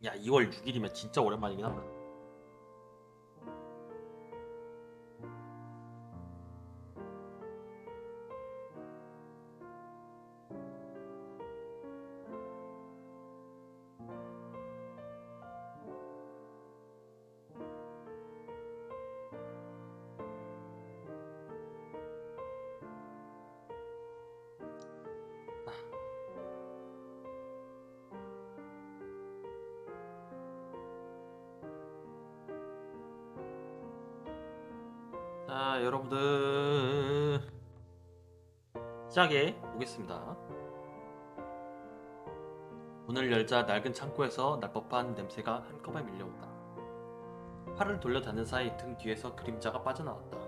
야, 2월 6일이면 진짜 오랜만이긴 하다. 자, 여러분들 시작해 보겠습니다. 문을 열자 낡은 창고에서 날법한 냄새가 한꺼번에 밀려온다. 팔을 돌려 닫는 사이 등 뒤에서 그림자가 빠져나왔다.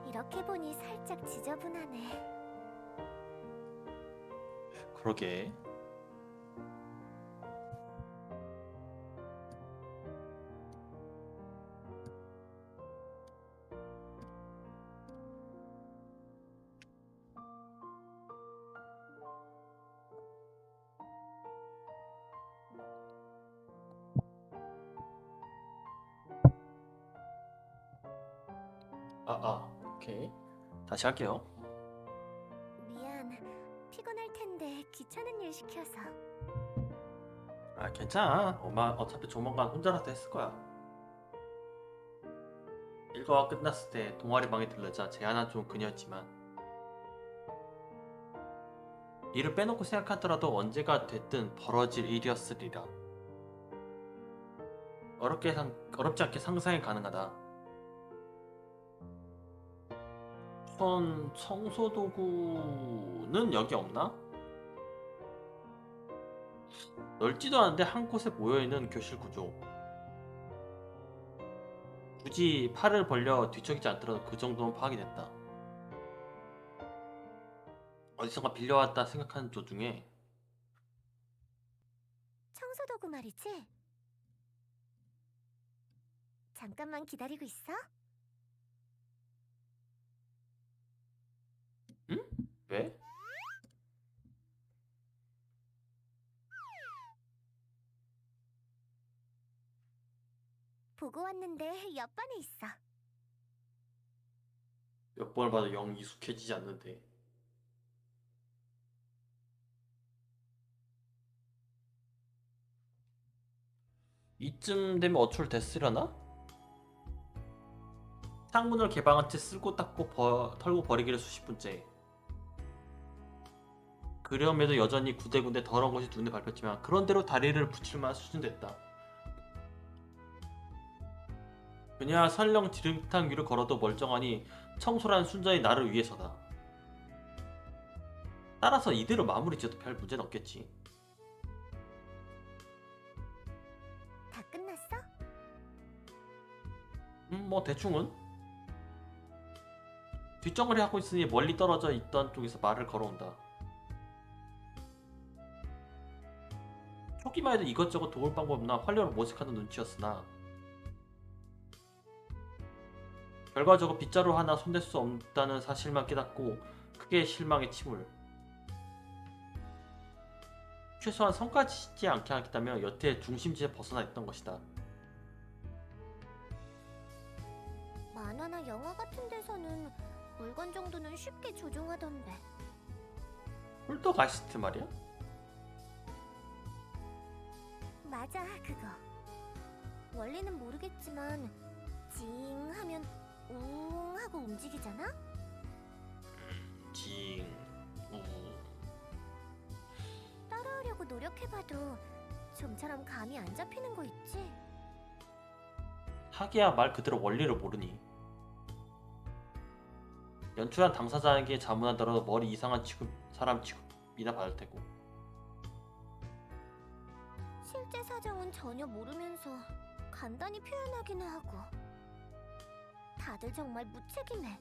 이렇게 보니 살짝 지저분하네. 그러게. 오케이. 다시 할게요. 미안. 피곤할 텐데 귀찮은 일 시켜서. 아, 괜찮아. 엄마 어차피 조만간 혼자라도 했을 거야. 일과가 끝났을 때 동아리 방에 들르자 제안한 좀 그녀였지만 이를 빼놓고 생각하더라도 언제가 됐든 벌어질 일이었으리라. 어렵지 않게 상상이 가능하다. 우선 청소도구는 여기 없나? 넓지도 않은데 한 곳에 모여있는 교실 구조. 굳이 팔을 벌려 뒤척이지 않더라도 그 정도는 파악이 됐다. 어디선가 빌려왔다 생각하는 도중에 청소도구 말이지? 잠깐만 기다리고 있어. 응? 왜? 보고 왔는데 옆반에 있어. 몇 번을 봐도 영 익숙해지지 않는데. 이쯤 되면 어출 됐으려나? 창문을 개방한 채 쓸고 닦고 털고 버리기를 수십 분째. 그럼에도 여전히 구데군데 더러운 것이 눈에 밟혔지만 그런대로 다리를 붙일 만한 수준 됐다. 그냥 설령 지름탕 위를 걸어도 멀쩡하니 청소란 순전히 나를 위해서다. 따라서 이대로 마무리 지어도 별 문제는 없겠지. 다 끝났어? 뭐 대충은. 뒷정거리 하고 있으니 멀리 떨어져 있던 쪽에서 말을 걸어온다. 초기만 해도 이것저것 도울 방법 없나 활력을 모색하는 눈치였으나 결과적으로 빗자루 하나 손댈 수 없다는 사실만 깨닫고 크게 실망의 침울. 최소한 성까지 씻지 않게 하겠다며 여태 중심지에 벗어나 있던 것이다. 만화나 영화 같은 데서는 물건 정도는 쉽게 조종하던데. 폴더가이스트 말이야? 맞아, 그거. 원리는 모르겠지만 징 하면 웅 하고 움직이잖아? 징... 우... 따라하려고 노력해봐도 좀처럼 감이 안 잡히는 거 있지? 하기야 말 그대로 원리를 모르니. 연출한 당사자에게 자문하더라도 머리 이상한 사람 취급이나 받을 테고. 실제 사정은 전혀 모르면서 간단히 표현하기는 하고. 다들 정말 무책임해.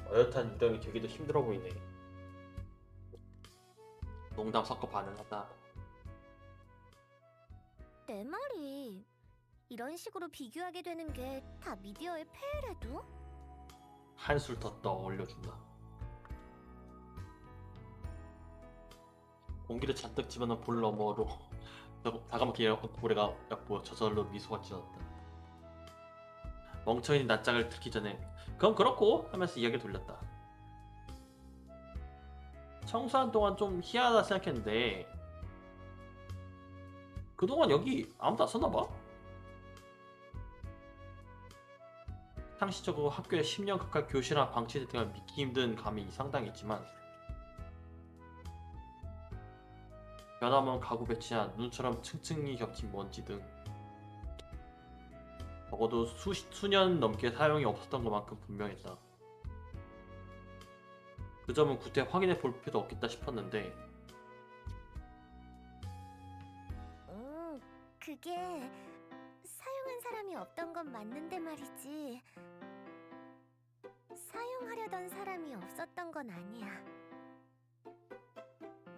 어엿한 유령이 되기도 힘들어 보이네. 농담 섞어 반응하다. 내 말이 이런 식으로 비교하게 되는 게 다 미디어의 폐해라도? 한술 더 떠올려준다. 공기를 잔뜩 집어넣은 볼 너머로 다가먹기 고래가 얕보여 저절로 미소가 지어졌다. 멍청이 낯짝을 들기 전에 그건 그렇고 하면서 이야기를 돌렸다. 청소한 동안 좀 희한하다 생각했는데 그동안 여기 아무도 안 썼나봐? 상시적으로 학교에 10년 가까이 교실이나 방치된 등을 믿기 힘든 감이 상당히 있지만 변함없는 가구 배치나 눈처럼 층층이 겹친 먼지 등 적어도 수년 넘게 사용이 없었던 것만큼 분명했다. 그 점은 구태 확인해 볼 필요도 없겠다 싶었는데 그게 사용한 사람이 없던 건 맞는데 말이지. 사용하려던 사람이 없었던 건 아니야.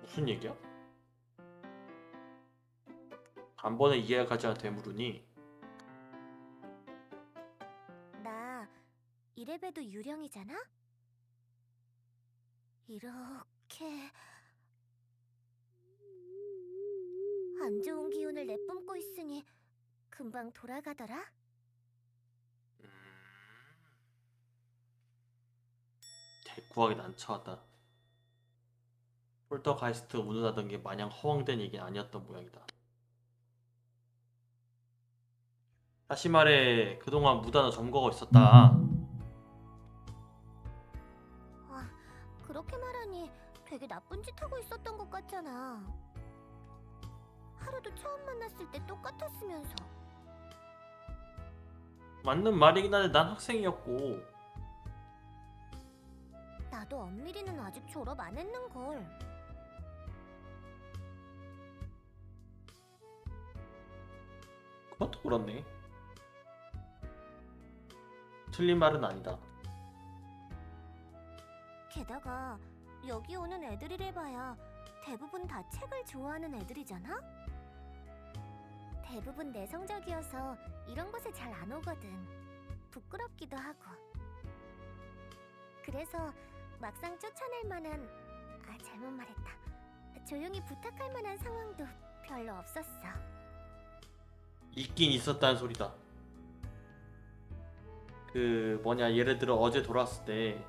무슨 얘기야? 단번에 이해가 가지 않아 되물으니 나 이래봬도 유령이잖아? 이렇게 안 좋은 기운을 내뿜고 있으니 금방 돌아가더라? 대꾸하기 난처하다. 폴터가이스트 운운하던 게 마냥 허황된 얘기는 아니었던 모양이다. 다시 말해 그동안 무단으로 점거가 있었다. 그렇게 말하니 되게 나쁜 짓 하고 있었던 것 같잖아. 하루도 처음 만났을 때 똑같았으면서. 맞는 말이긴 한데 난 학생이었고 나도 엄밀히는 아직 졸업 안 했는걸. 그것도 그렇네. 틀린 말은 아니다. 게다가 여기 오는 애들이래 봐야 대부분 다 책을 좋아하는 애들이잖아? 대부분 내성적이어서 이런 곳에 잘 안 오거든. 부끄럽기도 하고. 그래서 막상 쫓아낼 만한, 잘못 말했다. 조용히 부탁할 만한 상황도 별로 없었어. 있긴 있었다는 소리다. 그 뭐냐 예를 들어 어제 돌아왔을 때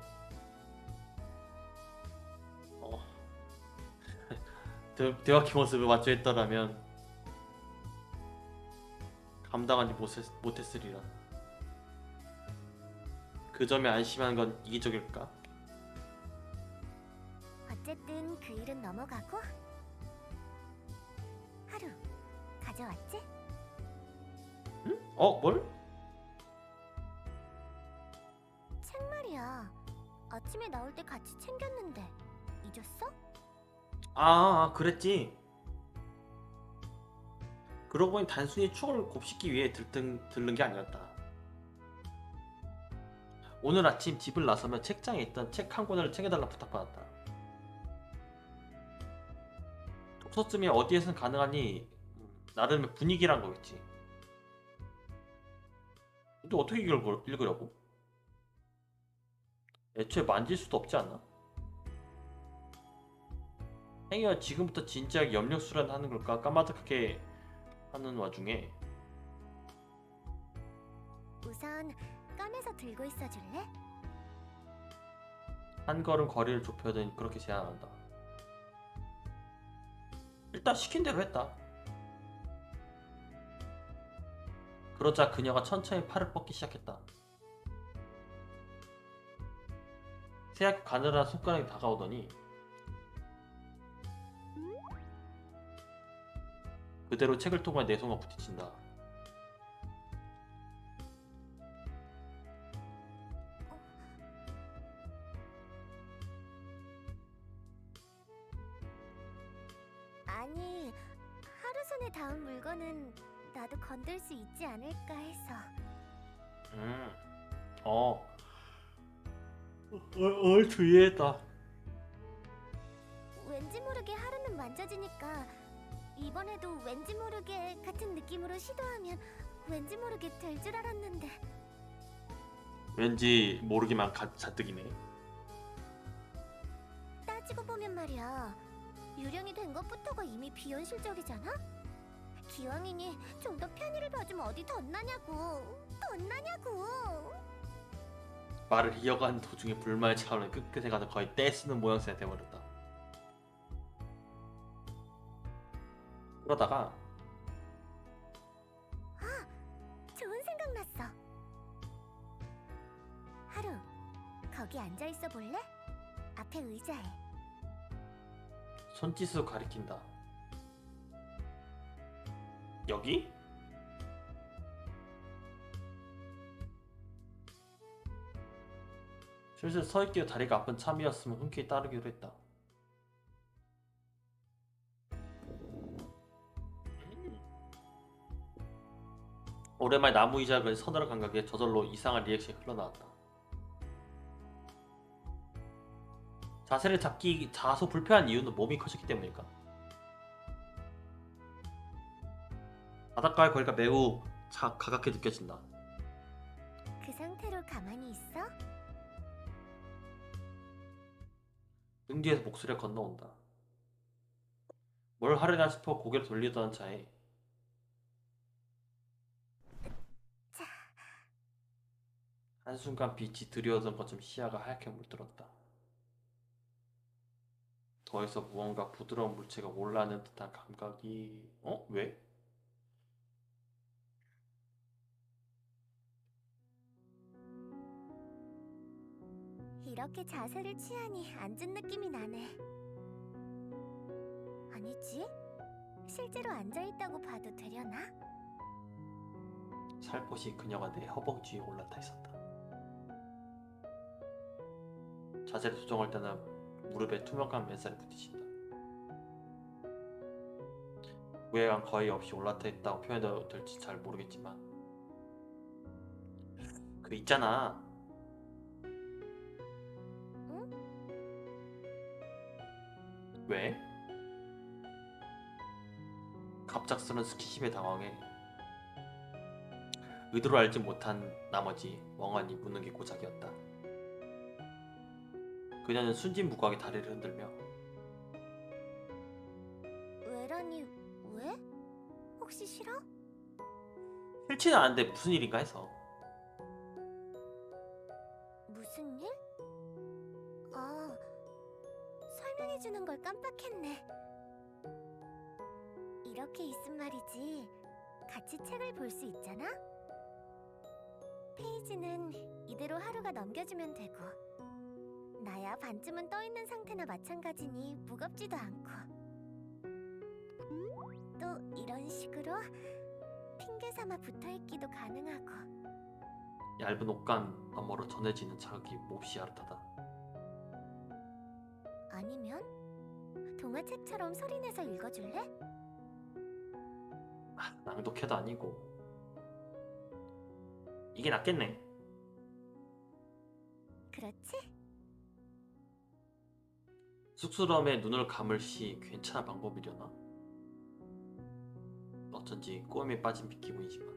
대화키 모습을 마주했더라면 감당하지 못했으리라. 그 점에 안심한 건 이기적일까? 어쨌든 그 일은 넘어가고. 하루 가져왔지? 응? 뭘? 책 말이야. 아침에 나올 때 같이 챙겼는데 잊었어? 그랬지. 그러고 보니 단순히 추억을 곱씹기 위해 들른 게 아니었다. 오늘 아침 집을 나서면 책장에 있던 책 한 권을 챙겨달라 부탁받았다. 독서쯤이 어디에선 가능하니 나름의 분위기란 거겠지. 근데 어떻게 읽으려고? 애초에 만질 수도 없지 않나? 행여가 지금부터 진지하게 염력 수련하는 걸까 까마득하게 하는 와중에 우선 꺼내서 들고 있어 줄래? 한 걸음 거리를 좁혀더니 그렇게 제안한다. 일단 시킨 대로 했다. 그러자 그녀가 천천히 팔을 뻗기 시작했다. 새하얗게 가늘한 손가락이 다가오더니 그대로 책을 통해 내 손과 부딪힌다. 아니, 하루 손에 닿은 물건은 나도 건들 수 있지 않을까 해서. 주의했다. 왠지 모르게 하루는 만져지니까 이번에도 왠지 모르게 같은 느낌으로 시도하면 왠지 모르게 될 줄 알았는데. 왠지 모르게만 가뜩이네. 따지고 보면 말이야, 유령이 된 것부터가 이미 비현실적이잖아? 기왕이니 좀 더 편의를 봐주면 어디 덧나냐고. 말을 이어가는 도중에 불만의 차원을 끝끝에 가서 거의 떼쓰는 모양새가 돼버렸다. 그러다가 좋은 생각 났어. 하루, 거기 앉아있어 볼래? 앞에 의자에. 손짓으로 가리킨다. 여기? 슬슬 서있기에 다리가 아픈 참이었으면 흔쾌히 따르기로 했다. 오랜만에 나무 의자를 서늘한 감각에 저절로 이상한 리액션이 흘러나왔다. 자세를 잡기 다소 불편한 이유는 몸이 커졌기 때문일까? 바닥과의 거리가 매우 가깝게 느껴진다. 그 상태로 가만히 있어? 등 뒤에서 목소리가 건너온다. 뭘 하려나 싶어 고개를 돌리던 차에 자, 한순간 빛이 드리워던 것처럼 시야가 하얗게 물들었다. 더해서 무언가 부드러운 물체가 올라오는 듯한 감각이... 왜? 이렇게 자세를 취하니 앉은 느낌이 나네. 아니지? 실제로 앉아있다고 봐도 되려나? 살포시 그녀가 내 허벅지에 올라타 있었다. 자세를 조정할 때는 무릎에 투명한 맨살이 부딪힌다. 무게감 거의 없이 올라타 있다고 표현해도 될지 잘 모르겠지만 그 있잖아. 응? 왜? 갑작스런 스킨십에 당황해 의도를 알지 못한 나머지 멍하니 묻는 게 고작이었다. 그녀는 순진무구하게 다리를 흔들며 왜라니, 왜? 혹시 싫어? 싫지는 않은데 무슨 일인가 해서. 무슨 일? 아, 설명해주는 걸 깜빡했네. 이렇게 있음 말이지. 같이 책을 볼 수 있잖아? 페이지는 이대로 하루가 넘겨주면 되고, 나야 반쯤은 떠있는 상태나 마찬가지니 무겁지도 않고. 또 이런 식으로 핑계 삼아 붙어있기도 가능하고. 얇은 옷감 너머로 전해지는 자극이 몹시 야릇하다. 아니면 동화책처럼 소리내서 읽어줄래? 낭독해도 아니고 이게 낫겠네. 그렇지? 쑥스러움에 눈을 감을 시 괜찮은 방법이려나? 어쩐지 꼬임에 빠진 기분이지만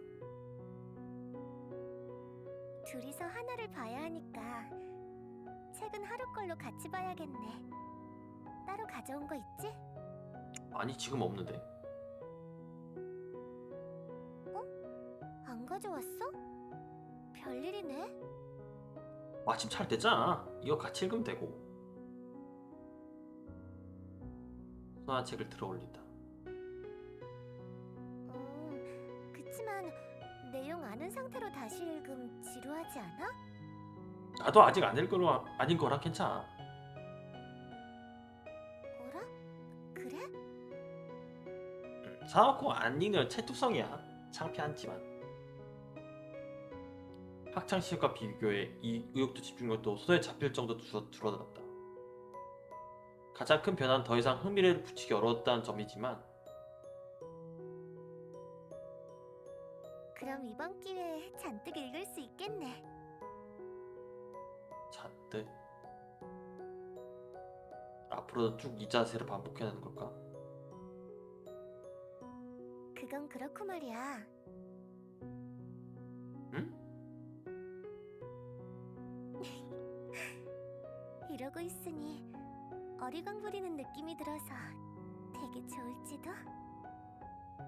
둘이서 하나를 봐야 하니까 책은 하루 걸로 같이 봐야겠네. 따로 가져온 거 있지? 아니 지금 없는데. 안 가져왔어? 별일이네. 마침 잘 됐잖아. 이거 같이 읽으면 되고. 손한 책을 들어 올린다. 그치만 내용 아는 상태로 다시 읽음 지루하지 않아? 나도 아직 안 읽은 거 아닌 거라 괜찮아. 어라? 그래? 사놓고 안 읽는 채투성이야. 창피하지만. 학창 시절과 비교해 이 의욕도 집중력도 손에 잡힐 정도 줄어들었다. 가장 큰 변화는 더 이상 흥미를 붙이기 어려웠다는 점이지만 그럼 이번 기회에 잔뜩 읽을 수 있겠네. 잔뜩 앞으로도 쭉 이 자세를 반복해야 하는 걸까? 그건 그렇고 말이야. 응? 이러고 있으니 어리광 부리는 느낌이 들어서 되게 좋을지도.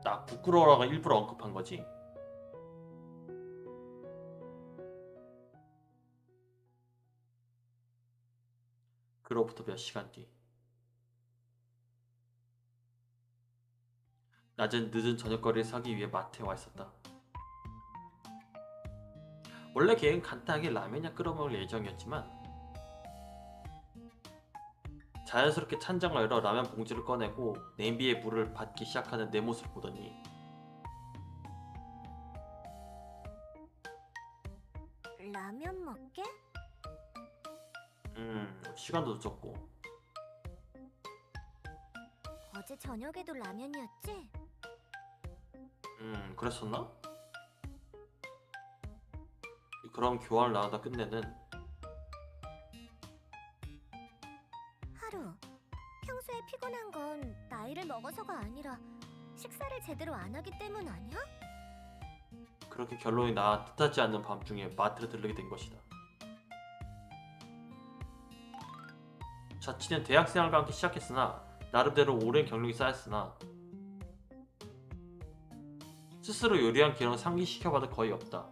나 부끄러워라가 일부러 언급한 거지. 그로부터 몇 시간 뒤. 낮은 늦은 저녁거리를 사기 위해 마트에 와 있었다. 원래 계획은 간단하게 라면이나 끓여 먹을 예정이었지만 자연스럽게 찬장을 열어 라면 봉지를 꺼내고 냄비에 물을 받기 시작하는 내 모습을 보더니 라면 먹게? 시간도 늦었고 어제 저녁에도 라면이었지? 그랬었나? 그럼 교환을 나누다 끝내는 하루, 평소에 피곤한 건 나이를 먹어서가 아니라 식사를 제대로 안 하기 때문 아니야? 그렇게 결론이 나 뜻하지 않는 밤중에 마트를 들르게 된 것이다. 자취는 대학생활과 함께 시작했으나 나름대로 오랜 경력이 쌓였으나 스스로 요리한 기록을 상기시켜봐도 거의 없다.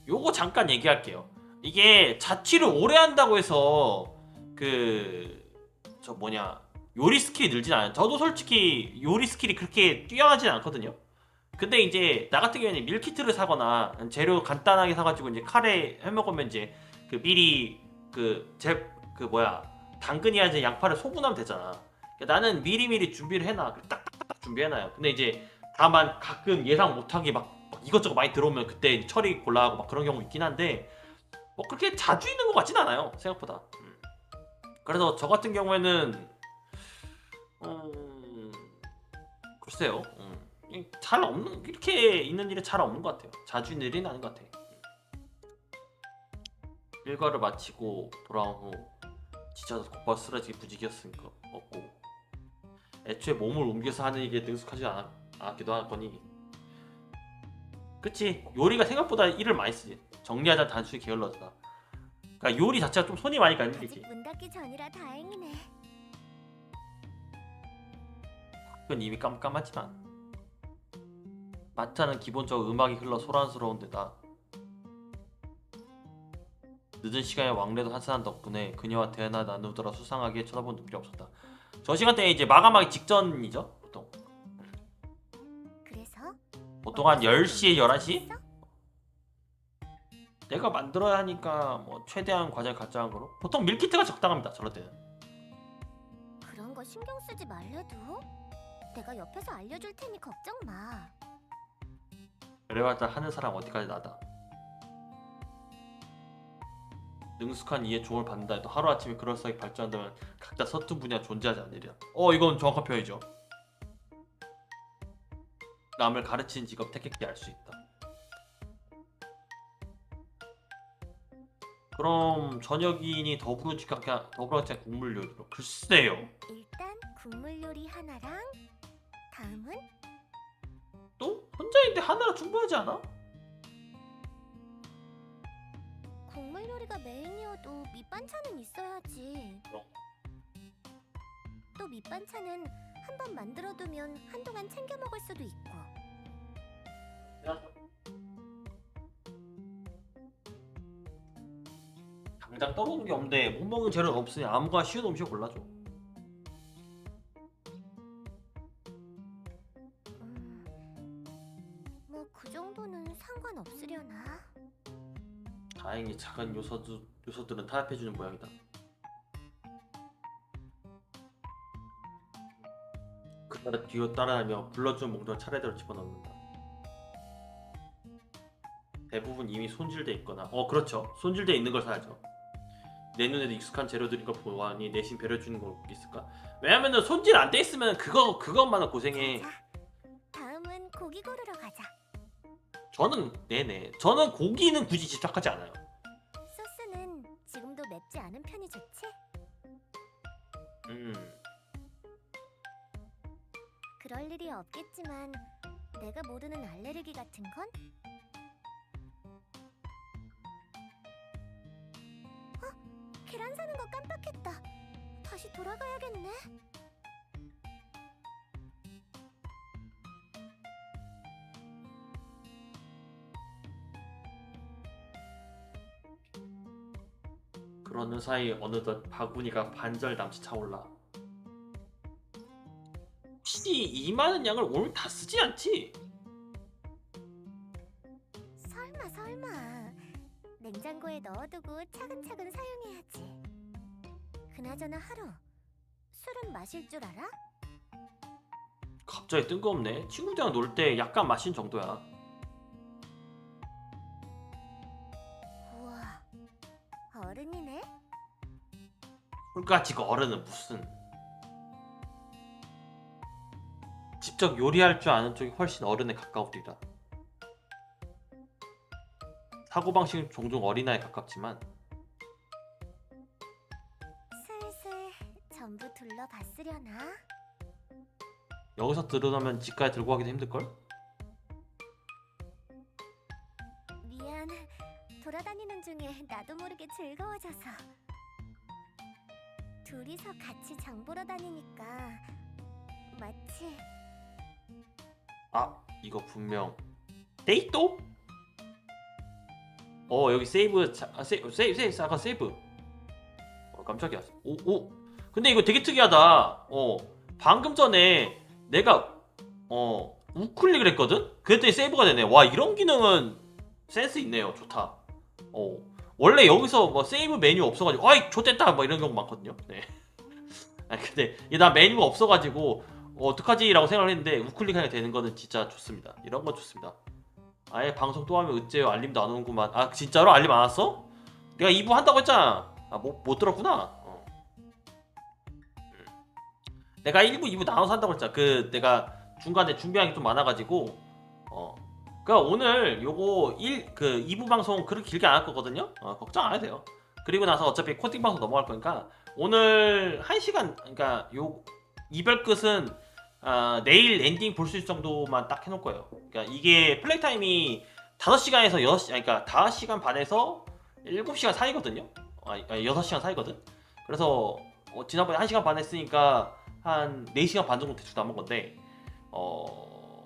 요거 잠깐 얘기할게요. 이게 자취를 오래 한다고 해서 요리 스킬이 늘진 않아요. 저도 솔직히 요리 스킬이 그렇게 뛰어나진 않거든요. 근데 이제 나 같은 경우에는 밀키트를 사거나 재료 간단하게 사가지고 이제 카레 해먹으면 이제 미리 당근이나 이제 양파를 소분하면 되잖아. 그러니까 나는 미리미리 준비를 해놔. 딱딱딱 준비해놔요. 근데 이제 다만 가끔 예상 못한 게 막 이것저것 많이 들어오면 그때 처리 곤란하고 막 그런 경우 있긴 한데 뭐 그렇게 자주 있는 것 같진 않아요. 생각보다. 그래서 저 같은 경우에는 글쎄요. 잘 없는 이렇게 있는 일은 잘 없는 것 같아요. 자주 있는 일은 아닌 것 같아. 일과를 마치고 돌아온 후 지쳐서 곧바로 쓰러지게 부지기였으니까 없고 애초에 몸을 옮겨서 하는 일에 능숙하지 않았기도 하거니 그치 요리가 생각보다 일을 많이 쓰지. 정리하자 단순히 게을러지다. 그러니까 요리 자체가 좀 손이 많이 가는 일이지. 아직 문 닫기 전이라 다행이네. 그건 이미 깜깜하지만 마트는 기본적으로 음악이 흘러 소란스러운 데다 늦은 시간에 왕래도 한산한 덕분에 그녀와 대화나 나누더라 수상하게 쳐다본 눈길이 없었다. 저 시간대에 이제 마감하기 직전이죠 보통. 그래서 보통 한 10시에 11시? 있어? 내가 만들어야 하니까 뭐 최대한 과정을 갖춰한 거로 보통 밀키트가 적당합니다 저럴 때는. 그런 거 신경 쓰지 말래도 내가 옆에서 알려줄 테니 걱정 마. 그래봤자 하는 사람 어디까지 나다. 능숙한 이에 조언을 받는다 해도 하루아침에 그럴싸하게 발전한다면 각자 서툰 분야 존재하지 않으리라. 이건 정확한 표현이죠. 남을 가르치는 직업 택했기 알 수 있다. 그럼 저녁이니 더불어지간 국물 요리로. 글쎄요. 일단 국물 요리 하나랑 다음은 또? 혼자인데 하나로 충분하지 않아? 국물 요리가 메인이어도 밑반찬은 있어야지. 또 밑반찬은 한 번 만들어두면 한동안 챙겨 먹을 수도 있고. 당장 떠오르는 게 없는데 못 먹는 재료가 없으니 아무거나 쉬운 음식 골라줘. 뭐 그 정도는 상관없으려나? 다행히 작은 요소들은 타협해주는 모양이다. 그따라 뒤로 따라다니며 불러준 몽돌을 차례대로 집어넣는다. 대부분 이미 손질돼 있거나 그렇죠. 손질돼 있는 걸 사야죠. 내 눈에도 익숙한 재료들인 걸 보아니 내심 배려주는 거 있을까? 왜냐면은 손질 안 돼 있으면 그것만은 고생해. 자, 다음은 고기 고르러 가자. 저는 고기는 굳이 집착하지 않아요. 소스는 지금도 맵지 않은 편이 좋지? 그럴 일이 없겠지만 내가 모르는 알레르기 같은 건? 계란 사는 거 깜빡했다. 다시 돌아가야겠네. 그러는 사이 어느덧 바구니가 반절 남짓 차올라. 혹시 이 많은 양을 오늘 다 쓰지 않지? 설마 설마. 냉장고에 넣어두고 차근차근 사용해야지. 그나저나 하루 술은 마실 줄 알아? 갑자기 뜬금없네. 친구들이랑 놀 때 약간 마신 정도야. 우와, 어른이네. 술까지고 어른은 무슨. 직접 요리할 줄 아는 쪽이 훨씬 어른에 가까우리라. 사고방식은 종종 어린아이에 가깝지만 슬슬 전부 둘러봤으려나? 여기서 들어가면 집까지 들고 가기도 힘들걸? 미안. 돌아다니는 중에 나도 모르게 즐거워져서. 둘이서 같이 장 보러 다니니까 마치 아 이거 분명 데이또? 여기 세이브 세이브 아까 세이브. 깜짝이야. 오 근데 이거 되게 특이하다. 방금 전에 내가 우클릭을 했거든? 그랬더니 세이브가 되네. 와 이런 기능은 센스 있네요. 좋다. 원래 여기서 뭐 세이브 메뉴 없어가지고 아이 좋댔다 뭐 이런 경우 많거든요. 네. 아 근데 나 메뉴가 없어가지고 어떡하지라고 생각을 했는데 우클릭하게 되는 거는 진짜 좋습니다. 이런 건 좋습니다. 아예 방송 또 하면 어째요? 알림도 안 오는구만. 아 진짜로 알림 안 왔어? 내가 2부 한다고 했잖아. 아 못 들었구나. 내가 1부 2부 나눠서 한다고 했잖아. 그 내가 중간에 준비한 게 좀 많아가지고 그니까 오늘 요거 2부 방송 그렇게 길게 안 할 거거든요. 걱정 안 해도 돼요. 그리고 나서 어차피 코딩 방송 넘어갈 거니까 오늘 1시간 그러니까 요 이별 끝은 내일 엔딩 볼 수 있을 정도만 딱 해놓을 거예요. 그러니까 이게 플레이 타임이 5시간에서 6시 그러니까 5시간 반에서 7시간 사이거든요. 6시간 사이거든. 그래서 지난번에 1시간 반 했으니까 한 4시간 반 정도 대충 남은 건데 뭐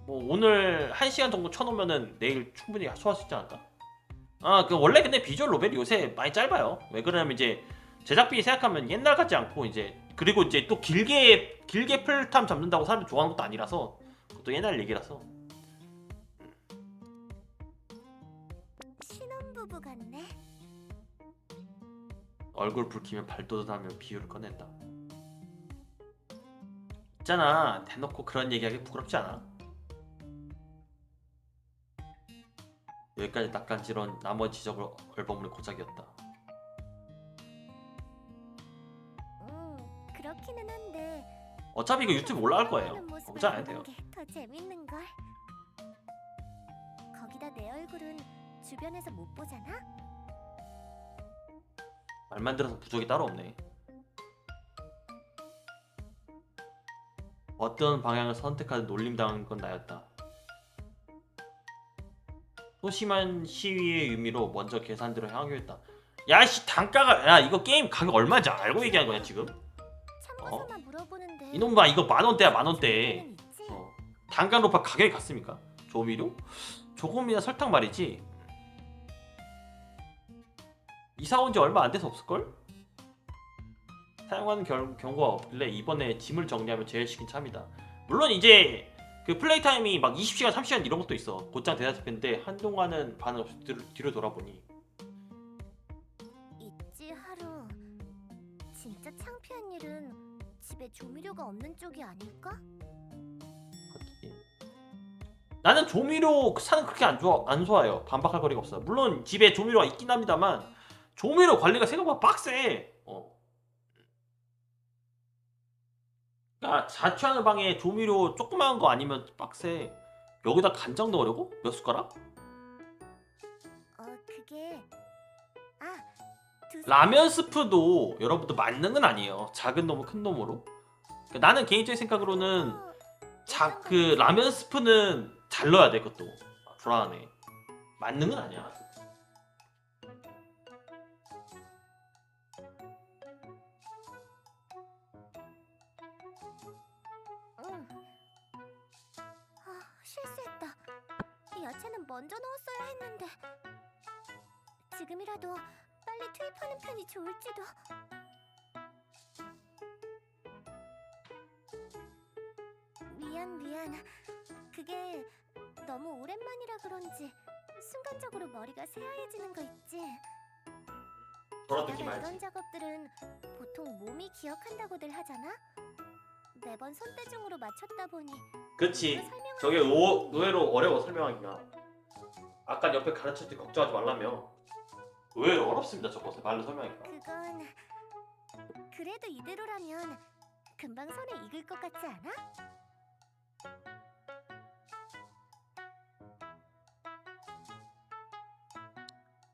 오늘 1시간 정도 쳐놓으면은 내일 충분히 소화할 수 있지 않을까? 원래 근데 비주얼 노벨이 요새 많이 짧아요. 왜 그러냐면 이제 제작비 생각하면 옛날 같지 않고 이제 그리고 이제 또 길게 풀타임 잡는다고 사람들이 좋아하는 것도 아니라서 그것도 옛날 얘기라서 신혼부부 같네. 얼굴 붉히면 발돋움하며 비유를 꺼낸다. 있잖아 대놓고 그런 얘기하기 부끄럽지 않아? 여기까지 낯간지러운 나머지 지적을 얼버무린 고작이었다. 그렇기는 한데 어차피 이거 유튜브 올라갈 거예요. 하는 모습을 걱정 안 해도 돼요. 보는 게 더 재밌는 걸. 거기다 내 얼굴은 주변에서 못 보잖아. 말만 들어서 부족이 따로 없네. 어떤 방향을 선택하든 놀림당한 건 나였다. 소심한 시위의 의미로 먼저 계산대로 향하기로 했다. 야씨 단가가 야 이거 게임 가격 얼마인지 알고 얘기한 거야 지금? 참고서만 물어보는데. 이놈 봐 이거 만원대야 만원대. 있지? 단가 높아 가격이 같습니까? 조미료? 조금이나 설탕 말이지. 이사 온 지 얼마 안 돼서 없을걸? 사용하는 경우가 없길래 이번에 짐을 정리하며 제외시킨 참이다. 물론 이제 그 플레이 타임이 막 20시간 30시간 이런 것도 있어. 곧장 대답했는데 한동안은 반응 없이 뒤로 돌아보니 있지 하루. 진짜 창피한 일은 집에 조미료가 없는 쪽이 아닐까? 나는 조미료 사는 그렇게 안 좋아해요. 반박할 거리가 없어. 물론 집에 조미료가 있긴 합니다만 조미료 관리가 생각보다 빡세. 그러니까 자취하는 방에 조미료 조그마한 거 아니면 빡세. 여기다 간장 넣으려고? 몇 숟가락? 그게 두 라면 스프도 여러분들 맞는 건 아니에요. 작은 놈은 큰 놈으로. 그러니까 나는 개인적인 생각으로는 그 라면 스프는 잘 넣어야 돼 그것도. 불안하네. 맞는 건 아니야. 실수했다. 야채는 먼저 넣었어야 했는데. 지금이라도 빨리 빨리 투입하는 편이 좋을지도. 미안. 그게 너무 오랜만이라 그런지 순간적으로 머리가 새하얘지는 거 있지? 저런 느낌 게다가 이런 알지? 작업들은 보통 몸이 기억한다고들 하잖아? 매번 손대중으로 맞췄다 보니 그치. 일부러 설명하는 저게 게 의외로 어려워 설명하기가. 아까 옆에 가르쳤더니 걱정하지 말라며. 의외로 어렵습니다 저거 말로 설명하기가. 그건 그래도 이대로라면 금방 손에 익을 것 같지 않아?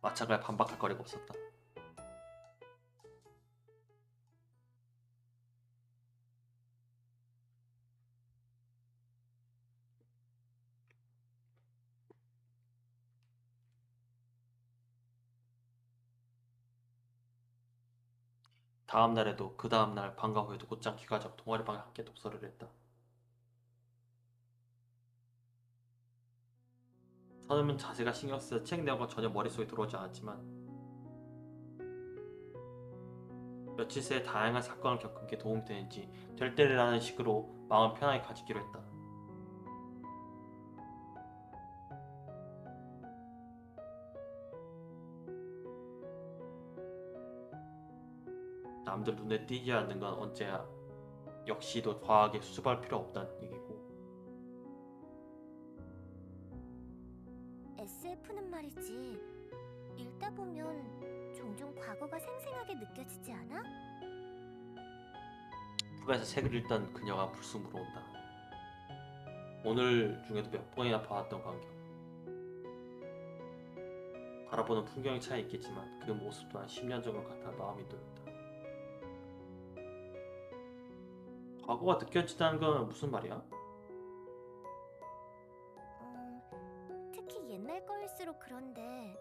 마찬가지 반박할 거리가 없었다. 다음 날에도 그 다음 날 방과 후에도 곧장 귀가자고 동아리방에 함께 독서를 했다. 처음엔 자세가 신경 쓰여 책 내용과 전혀 머릿속에 들어오지 않았지만 며칠 새에 다양한 사건을 겪은 게 도움이 되는지 될 때라는 식으로 마음 편하게 가지기로 했다. 남들 눈에 띄지 않는 건 언제야. 역시 도 과하게 수습할 필요 없다는 얘기고. SF는 말이지. 읽다 보면 종종 과거가 생생하게 느껴지지 않아? 북에서 책을 읽던 그녀가 불쑥 물어온다. 오늘 중에도 몇 번이나 봐왔던 광경. 바라보는 풍경의 차이 있겠지만 그 모습 또한 10년 전과 같아 마음이 놓였다. 과거가 느껴진다는 건 무슨 말이야? 특히 옛날 거일수록 그런데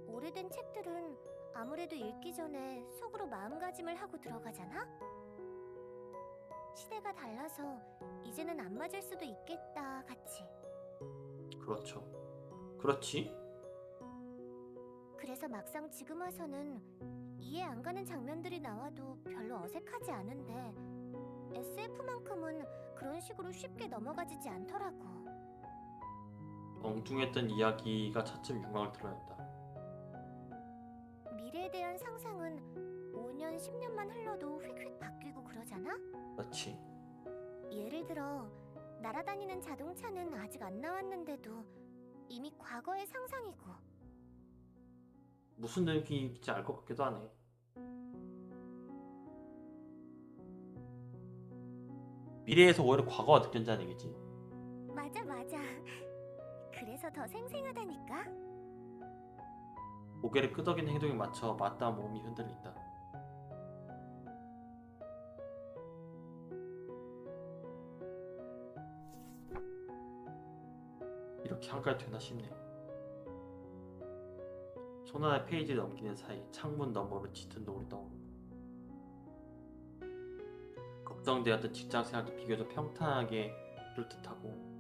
오래된 책들은 아무래도 읽기 전에 속으로 마음가짐을 하고 들어가잖아? 시대가 달라서 이제는 안 맞을 수도 있겠다 같이. 그렇죠. 그렇지? 그래서 막상 지금 와서는 이해 안 가는 장면들이 나와도 별로 어색하지 않은데 SF만큼은 그런 식으로 쉽게 넘어가지지 않더라고. 엉뚱했던 이야기가 차츰 윤곽을 드러냈다. 미래에 대한 상상은 5년, 10년만 흘러도 휙휙 바뀌고 그러잖아? 그렇지. 예를 들어 날아다니는 자동차는 아직 안 나왔는데도 이미 과거의 상상이고. 무슨 얘기인지 알 것 같기도 하네. 미래에서 오히려 과거가 느껴진다는 얘기지. 맞아. 그래서 더 생생하다니까? 고개를 끄덕이는 행동에 맞춰 맞닿은 몸이 흔들린다. 이렇게 한가위 되나 싶네. 손 하나 페이지를 넘기는 사이 창문 너머로 짙은 노을이 떠오른다. 걱정되었던 직장생활도 비교적 평탄하게 그럴듯하고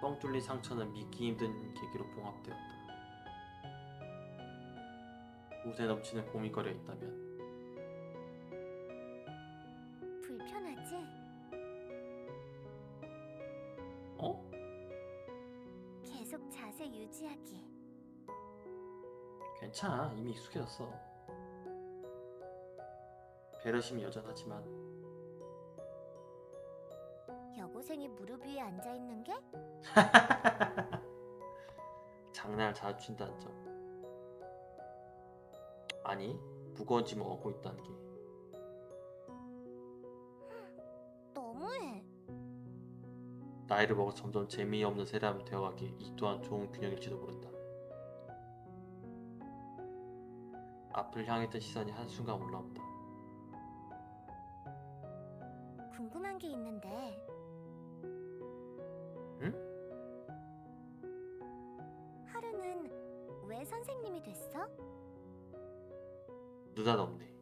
뻥 뚫린 상처는 믿기 힘든 계기로 봉합되었다. 웃에 넘치는 고민거리가 있다면 불편하지? 어? 계속 자세 유지하기. 괜찮아. 이미 익숙해졌어. 배려심이 여전하지만 여고생이 무릎 위에 앉아있는 게? 장난을 자주 친다는 점. 아니, 무거운 짐을 얻고 있다는 게. 너무해. 나이를 먹어 점점 재미없는 사람이 되어가기에 이 또한 좋은 균형일지도 모른다. 앞을 향했던 시선이 한순간 올라온다. 궁금한 게 있는데 응? 하루는 왜 선생님이 됐어? 느닷없네.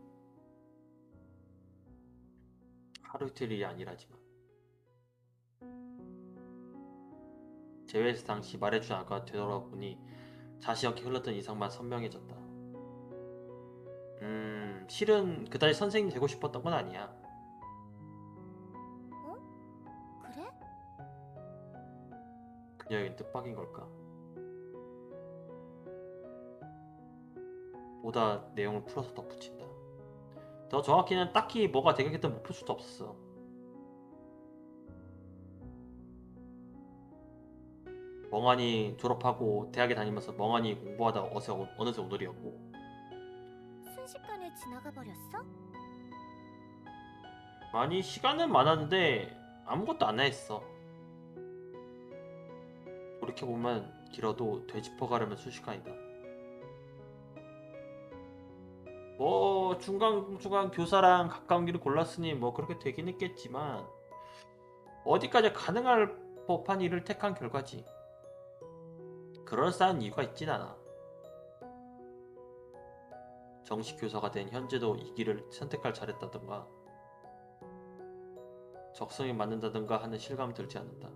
하루 이틀 일이 아니라지만. 제외해서 당시 말해주지 않고 되돌아보니 자시없게 흘렀던 이상만 선명해졌다. 실은 그다지 선생님 되고 싶었던 건 아니야. 그래? 그녀에겐 뜻밖인 걸까? 보다 내용을 풀어서 덧붙인다. 더 정확히는 딱히 뭐가 되겠다는 목표수도 없었어. 멍하니 졸업하고 대학에 다니면서 멍하니 공부하다 어느새 오늘이었고. 순식간에 지나가 버렸어? 아니 시간은 많았는데 아무것도 안 했어. 돌이켜보면 길어도 되짚어가려면 순식간이다. 뭐 중간중간 교사랑 가까운 길을 골랐으니 뭐 그렇게 되긴 했겠지만 어디까지 가능할 법한 일을 택한 결과지. 그럴싸한 이유가 있진 않아. 정식 교사가 된 현재도 이 길을 선택할 잘했다던가 적성에 맞는다던가 하는 실감은 들지 않는다.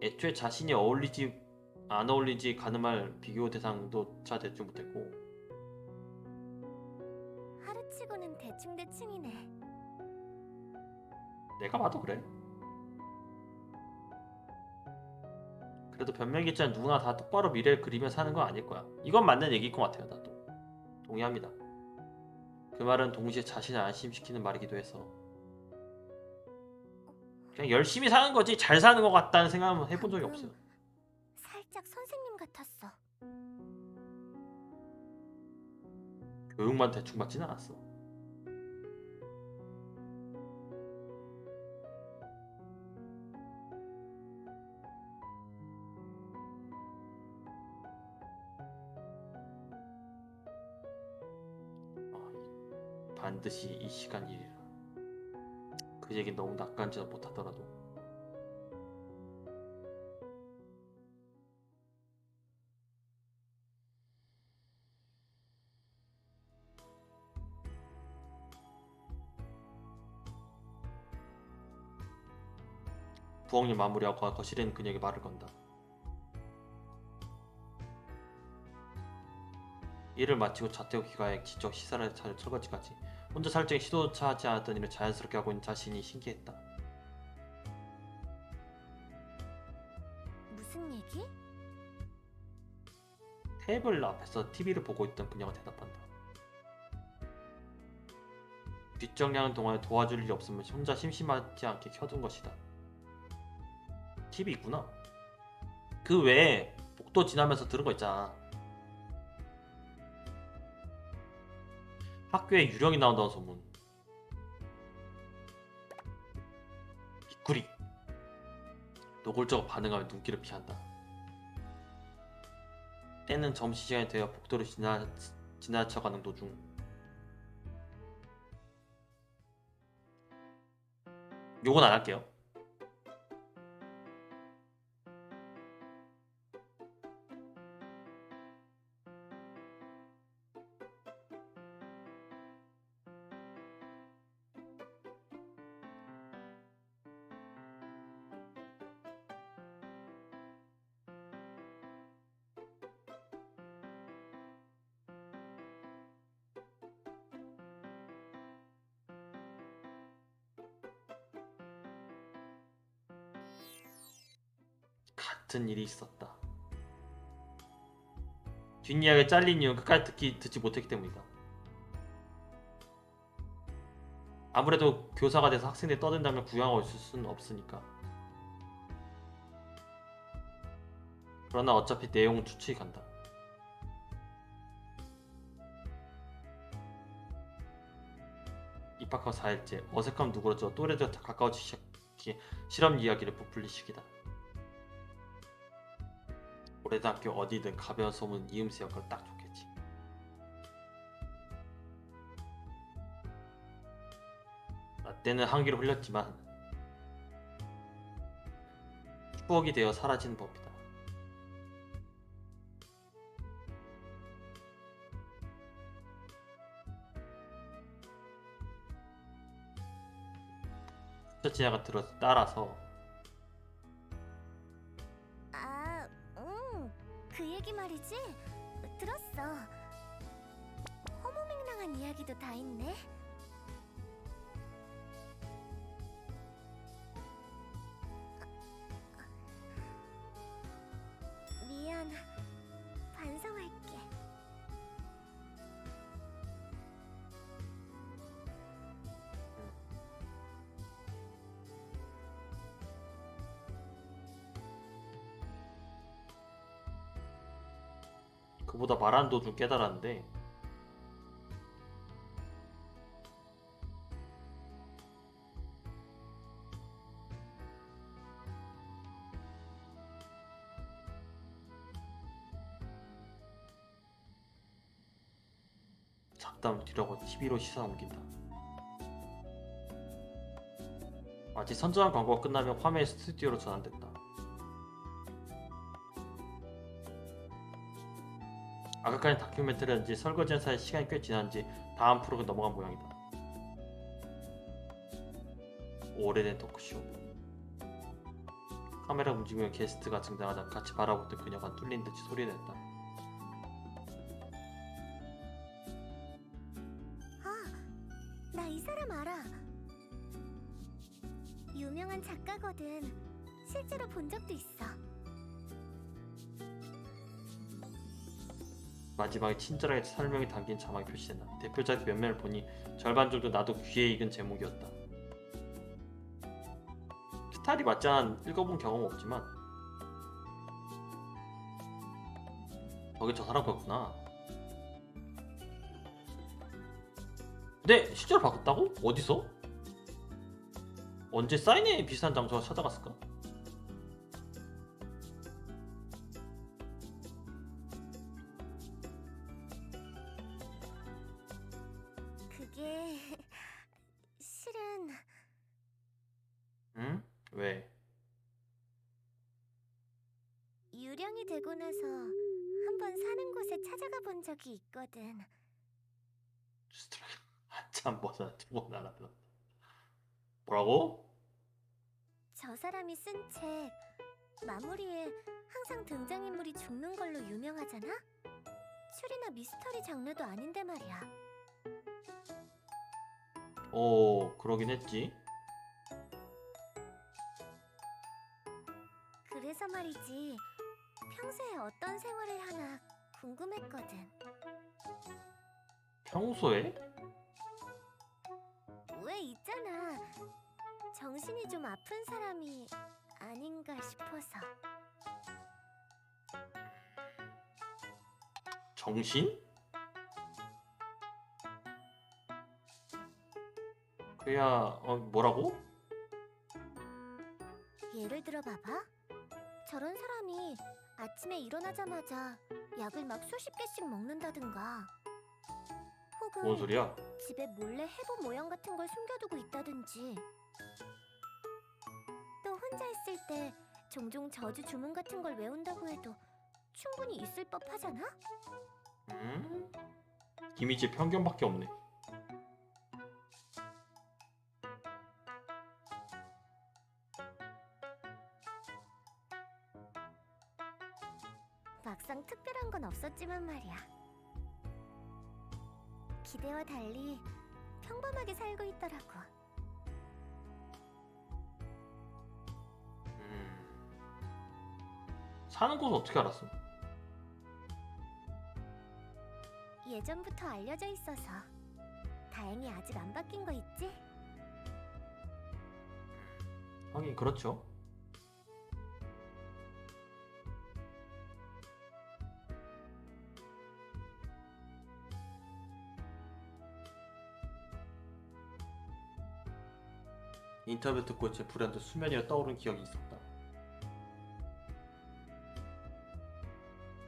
애초에 자신이 어울리지 안 어울리지 가늠할 비교 대상도 잘 되지 못했고. 하루치고는 대충대충이네. 내가 봐도 그래. 그래도 변명이 있잖아. 누구나 다 똑바로 미래를 그리며 사는 건 아닐 거야. 이건 맞는 얘기일 것 같아요. 나도 동의합니다. 그 말은 동시에 자신을 안심시키는 말이기도 해서 그냥 열심히 사는 거지 잘 사는 것 같다는 생각은 해본 적이 없어요. 살짝 선생님 같았어. 교육만 대충 받지는 않았어. 반드시 이 시간 일이라. 그 얘기 너무 낯간지도 못하더라도 부엌일 마무리하고 거실에는 그녀에게 말을 건다. 일을 마치고 자택 귀가해 지적 시사를 차려 설거지까지 혼자 살 적에 시도조차 하지 않았던 일을 자연스럽게 하고 있는 자신이 신기했다. 무슨 얘기? 테이블 앞에서 TV를 보고 있던 그녀가 대답한다. 뒷정리하는 동안에 도와줄 일이 없으면 혼자 심심하지 않게 켜둔 것이다. TV 있구나. 그 외에 복도 지나면서 들은 거 있잖아. 학교에 유령이 나온다는 소문. 빗구리. 노골적으로 반응하며 눈길을 피한다. 때는 점심시간이 되어 복도를 지나쳐가는 도중 요건 안 할게요. 같은 일이 있었다. 뒷이야기에 잘린 이유는 끝까지 듣지 못했기 때문이다. 아무래도 교사가 돼서 학생들이 떠든다면 구경하고 있을 수는 없으니까. 그러나 어차피 내용은 추측이 간다. 입학하고 4일째 어색함 누그러져 또래들과 더 가까워지기 시작해 실험 이야기를 부풀리 시기다. 오래된 학교 어디든 가벼운 소문 이음새 역할 딱 좋겠지. 라떼는 한기로 흘렸지만 추억이 되어 사라지는 법이다. 첫째가 따라서 아, 말이지? 들었어. 허무맹랑한 이야기도 다 있네. 미안. 반성할게. 그보다 말하는 도중 깨달았는데 잡담 뒤라고 TV로 시선 옮긴다. 마치 선정한 광고가 끝나면 화면이 스튜디오로 전환됐다. 아까까지 다큐멘터리였는지 설거지한 사이 시간이 꽤 지났는지 다음 프로그램 넘어간 모양이다. 오래된 토크쇼. 카메라 움직이며 게스트가 등장하자 같이 바라보던 그녀가 뚫린 듯이 소리냈다. 나 이 사람 알아. 유명한 작가거든. 실제로 본 적도 있어. 마지막에 친절하게 설명이 담긴 자막이 표시된다. 대표작 몇면을 보니 절반 정도 나도 귀에 익은 제목이었다. 스타일이 맞지 않아 읽어본 경험 없지만 거기 저 사람 거였구나. 근데 실제로 바꿨다고? 어디서? 언제 사인회 비슷한 장소가 찾아갔을까? 그게 실은 응? 왜? 유령이 되고 나서 한번 사는 곳에 찾아가 본 적이 있거든. 스트라이크 한참 못 알아들었다. 뭐라고? 저 사람이 쓴 책 마무리에 항상 등장인물이 죽는 걸로 유명하잖아? 추리나 미스터리 장르도 아닌데 말이야. 그러긴 했지. 그래서 말이지, 평소에 어떤 생활을 하나 궁금했거든. 평소에? 왜 있잖아, 정신이 좀 아픈 사람이 아닌가 싶어서. 정신? 그야 뭐라고? 예를 들어 봐봐. 저런 사람이 아침에 일어나자마자 약을 막 수십 개씩 먹는다든가, 뭔 혹은 소리야? 집에 몰래 해부 모양 같은 걸 숨겨두고 있다든지, 또 혼자 있을 때 종종 저주 주문 같은 걸 외운다고 해도 충분히 있을 법하잖아? 이미지 편견밖에 없네. 막상 특별한 건 없었지만 말이야. 기대와 달리 평범하게 살고 있더라고. 사는 곳은 어떻게 알았어? 예전부터 알려져 있어서. 다행히 아직 안 바뀐 거 있지? 하긴 그렇죠. 인터뷰 듣고 제 불현듯 수면 위에 떠오른 기억이 있었다.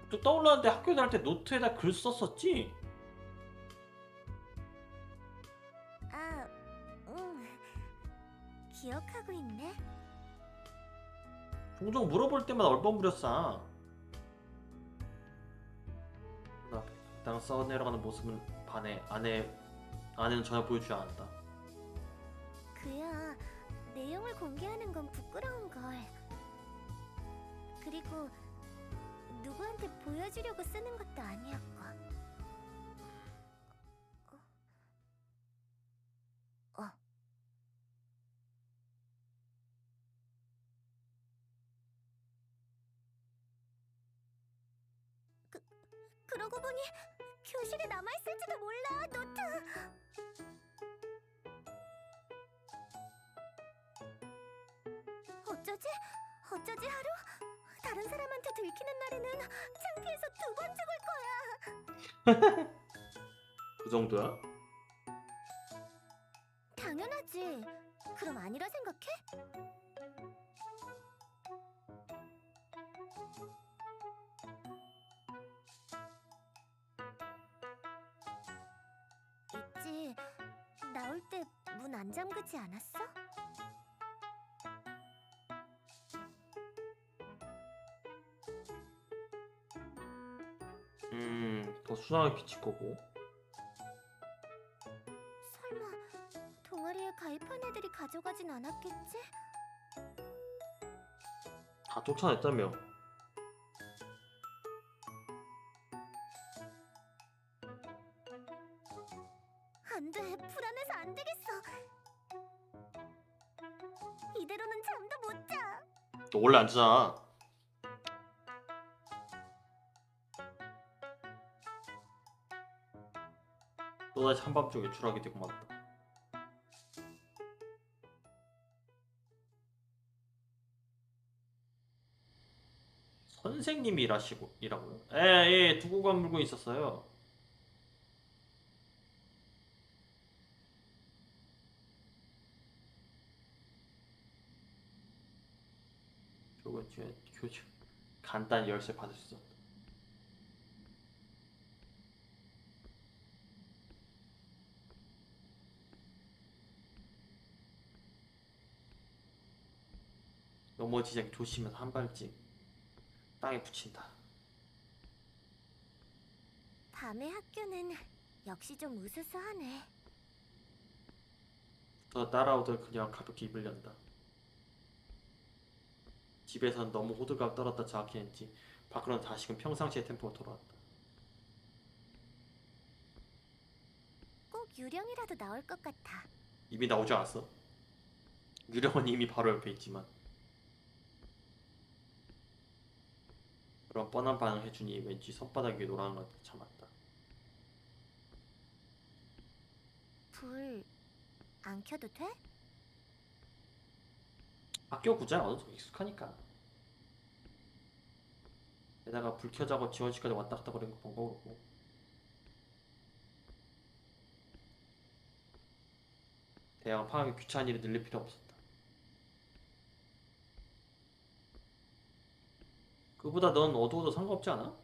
또 떠올랐는데 학교 다닐 때 노트에다 글 썼었지? 아, 기억하고 있네? 종종 물어볼 때마다 얼버무렸어. 나 땅 써내려가는 모습은 아내는 전혀 보여주지 않았다. 그야, 내용을 공개하는 건 부끄러운 걸. 그리고 누구한테 보여주려고 쓰는 것도 아니었고. 어, 그러고 보니 교실에 남아있을지도 몰라, 노트. 어쩌지? 어쩌지 하루? 다른 사람한테 들키는 날에는 창피해서 2번 죽을 거야. 그 정도야? 당연하지. 그럼 아니라 생각해? 있지. 나올 때 문 안 잠그지 않았어? 더 수상하게 비칠 거고. 설마 동아리에 가입한 애들이 가져가진 않았겠지? 다 쫓아냈다며. 안 돼, 불안해서 안 되겠어. 이대로는 잠도 못 자. 너 원래 안 자잖아. 또다시 한밤중 외출하게 되고 말았다. 선생님이 일하고요? 예, 두고 간 물건 있었어요. 저거 교주 간단히 열쇠 받을 수 있었다. 넘어지지 않게 조심해서 한 발씩 땅에 붙인다. 밤의 학교는 역시 좀 으스스하네. 더 따라오던 그녀가 가볍게 입을 연다. 집에선 너무 호들갑 떨었다 자악했는지 밖으로는 다시금 평상시의 템포가 돌아왔다. 꼭 유령이라도 나올 것 같아. 이미 나오지 않았어? 유령은 이미 바로 옆에 있지만. 그런 뻔한 반응을 해주니 왠지 손바닥 위에 노라는 것 같아 참았다. 불 안 켜도 돼? 학교 구조는 어느 정도 익숙하니까. 게다가 불 켜자고 지원실까지 왔다 갔다 거리는 거 번거롭고. 대학 방학에 귀찮은 일이 늘릴 필요 없었다. 그보다 넌 어두워도 상관없지 않아?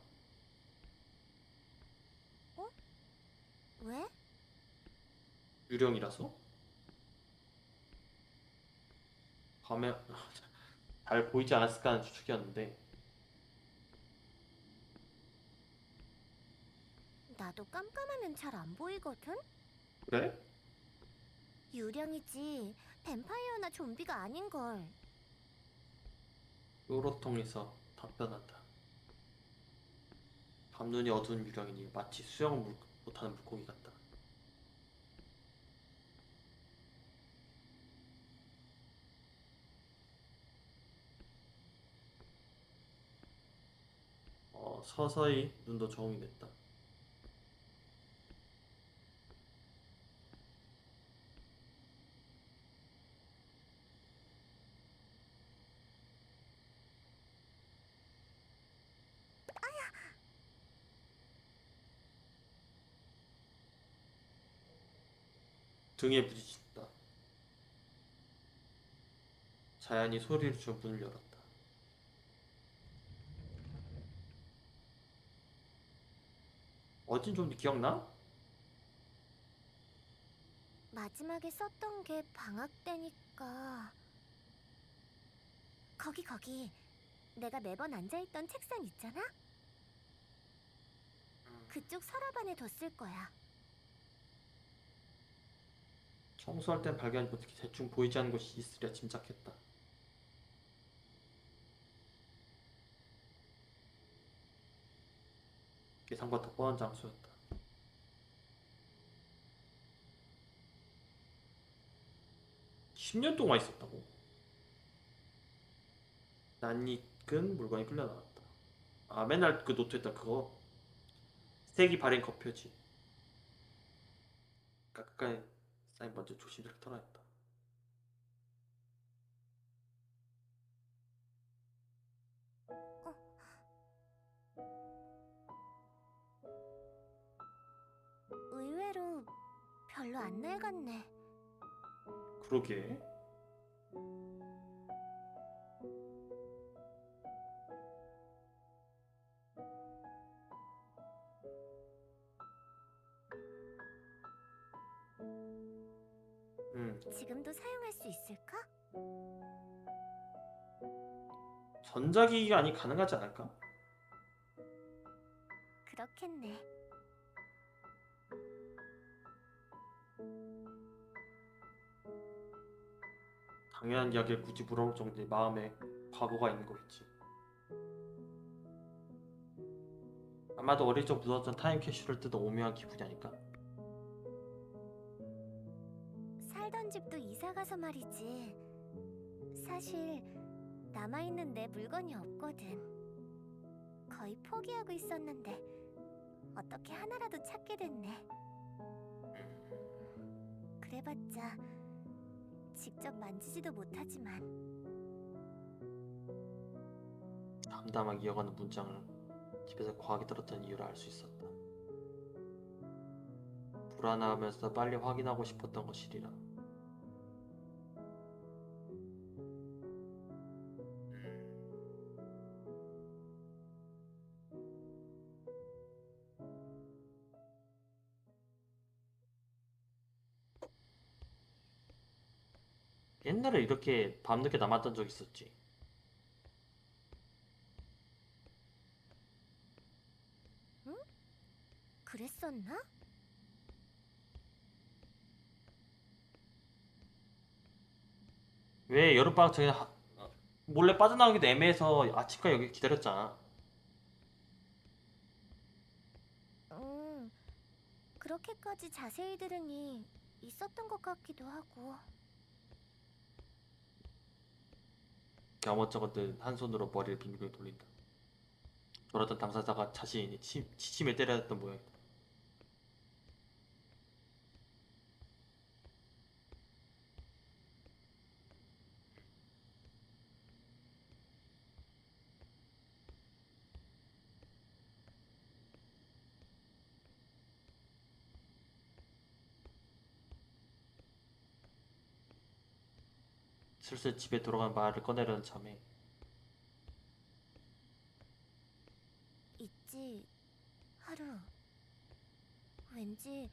왜? 유령이라서? 밤에 잘 보이지 않았을까 하는 추측이었는데. 나도 깜깜하면 잘 안 보이거든? 그래? 유령이지 뱀파이어나 좀비가 아닌걸. 요로통에서 답변한다. 밤눈이 어두운 유령이니 마치 수영을 못하는 물고기 같다. 서서히 눈도 적응이 됐다. 등에 부딪힌다. 자연히 소리를 지어 문을 열었다. 어딘 좀 기억나? 마지막에 썼던 게 방학 때니까. 거기. 내가 매번 앉아있던 책상 있잖아? 그쪽 서랍 안에 뒀을 거야. 청소할 땐 발견하지 못해 대충 보이지 않는 곳이 있으랴 짐작했다. 예상보다 더 뻔한 장소였다. (10년) 동안 있었다고? 낯익은 물건이 끌려 나왔다. 아, 맨날 그 노트했던 그거 세기 발행 거표지. 가까이 사인 먼저 조심스럽게 털어냈다. 의외로 별로 안 낡았네. 그러게. 지금도 사용할 수 있을까? 전자기기가 아니 가능하지 않을까? 그렇겠네. 당연한 이야기를 굳이 물어볼 정도의 마음에 과거가 있는 거겠지. 아마도 어릴 적 묻었던 타임캡슐을 뜯어 오묘한 기분이 아닐까? 살던 집도 이사 가서 말이지. 사실 남아있는 내 물건이 없거든. 거의 포기하고 있었는데 어떻게 하나라도 찾게 됐네. 그래봤자 직접 만지지도 못하지만 담담하게 이어가는 문장을 집에서 과하게 들었던 이유를 알 수 있었다. 불안하면서 빨리 확인하고 싶었던 것이리라. 옛날에 이렇게 밤늦게 남았던 적 있었지. 응? 그랬었나? 왜 여름방학 전에 몰래 빠져나오기도 애매해서 아침까지 여기 기다렸잖아. 그렇게까지 자세히 들으니 있었던 것 같기도 하고. 겸어쩍었듯 한 손으로 머리를 빙빙 돌린다. 돌았던 당사자가 자신이 치침에 때려였던 모양이다. 슬슬 집에 돌아간 말을 꺼내려는 참에 있지, 하루. 왠지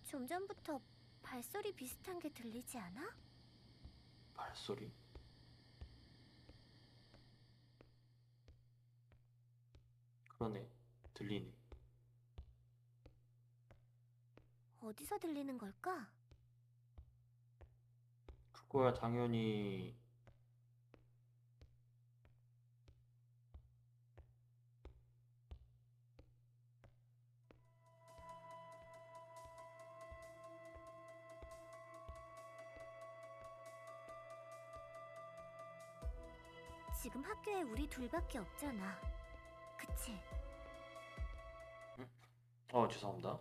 좀 전부터 발소리 비슷한 게 들리지 않아? 발소리? 그러네. 들리네. 어디서 들리는 걸까? 그거야 당연히 지금 학교에 우리 둘밖에 없잖아. 그치? 죄송합니다.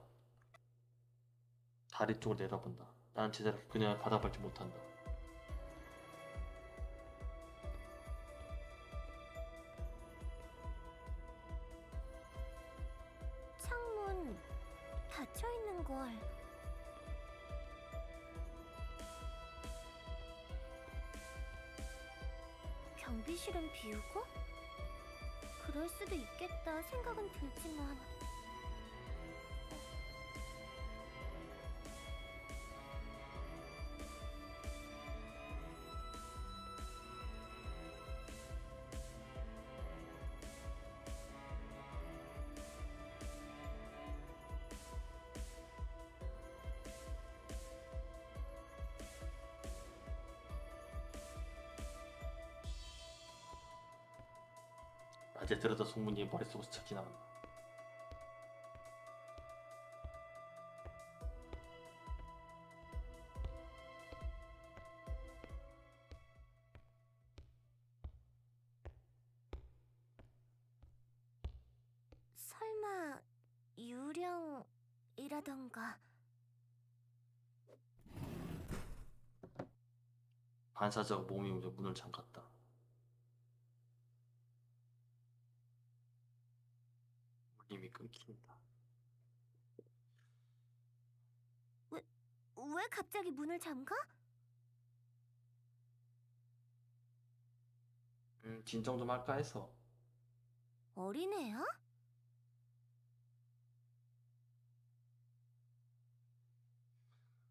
다리 쪽을 내다본다. 난 제대로 그녀를 바라보지 못한다. 창문 닫혀 있는 걸. 경비실은 비우고? 그럴 수도 있겠다 생각은 들지만. 낮에 들었던 소문이 머릿속에서 스쳐 지나간다. 한다던가. 반사적 몸이 먼저 문을 잠갔다. 울림이 끊긴다. 왜 갑자기 문을 잠가? 진정 좀 할까 해서. 어린애야?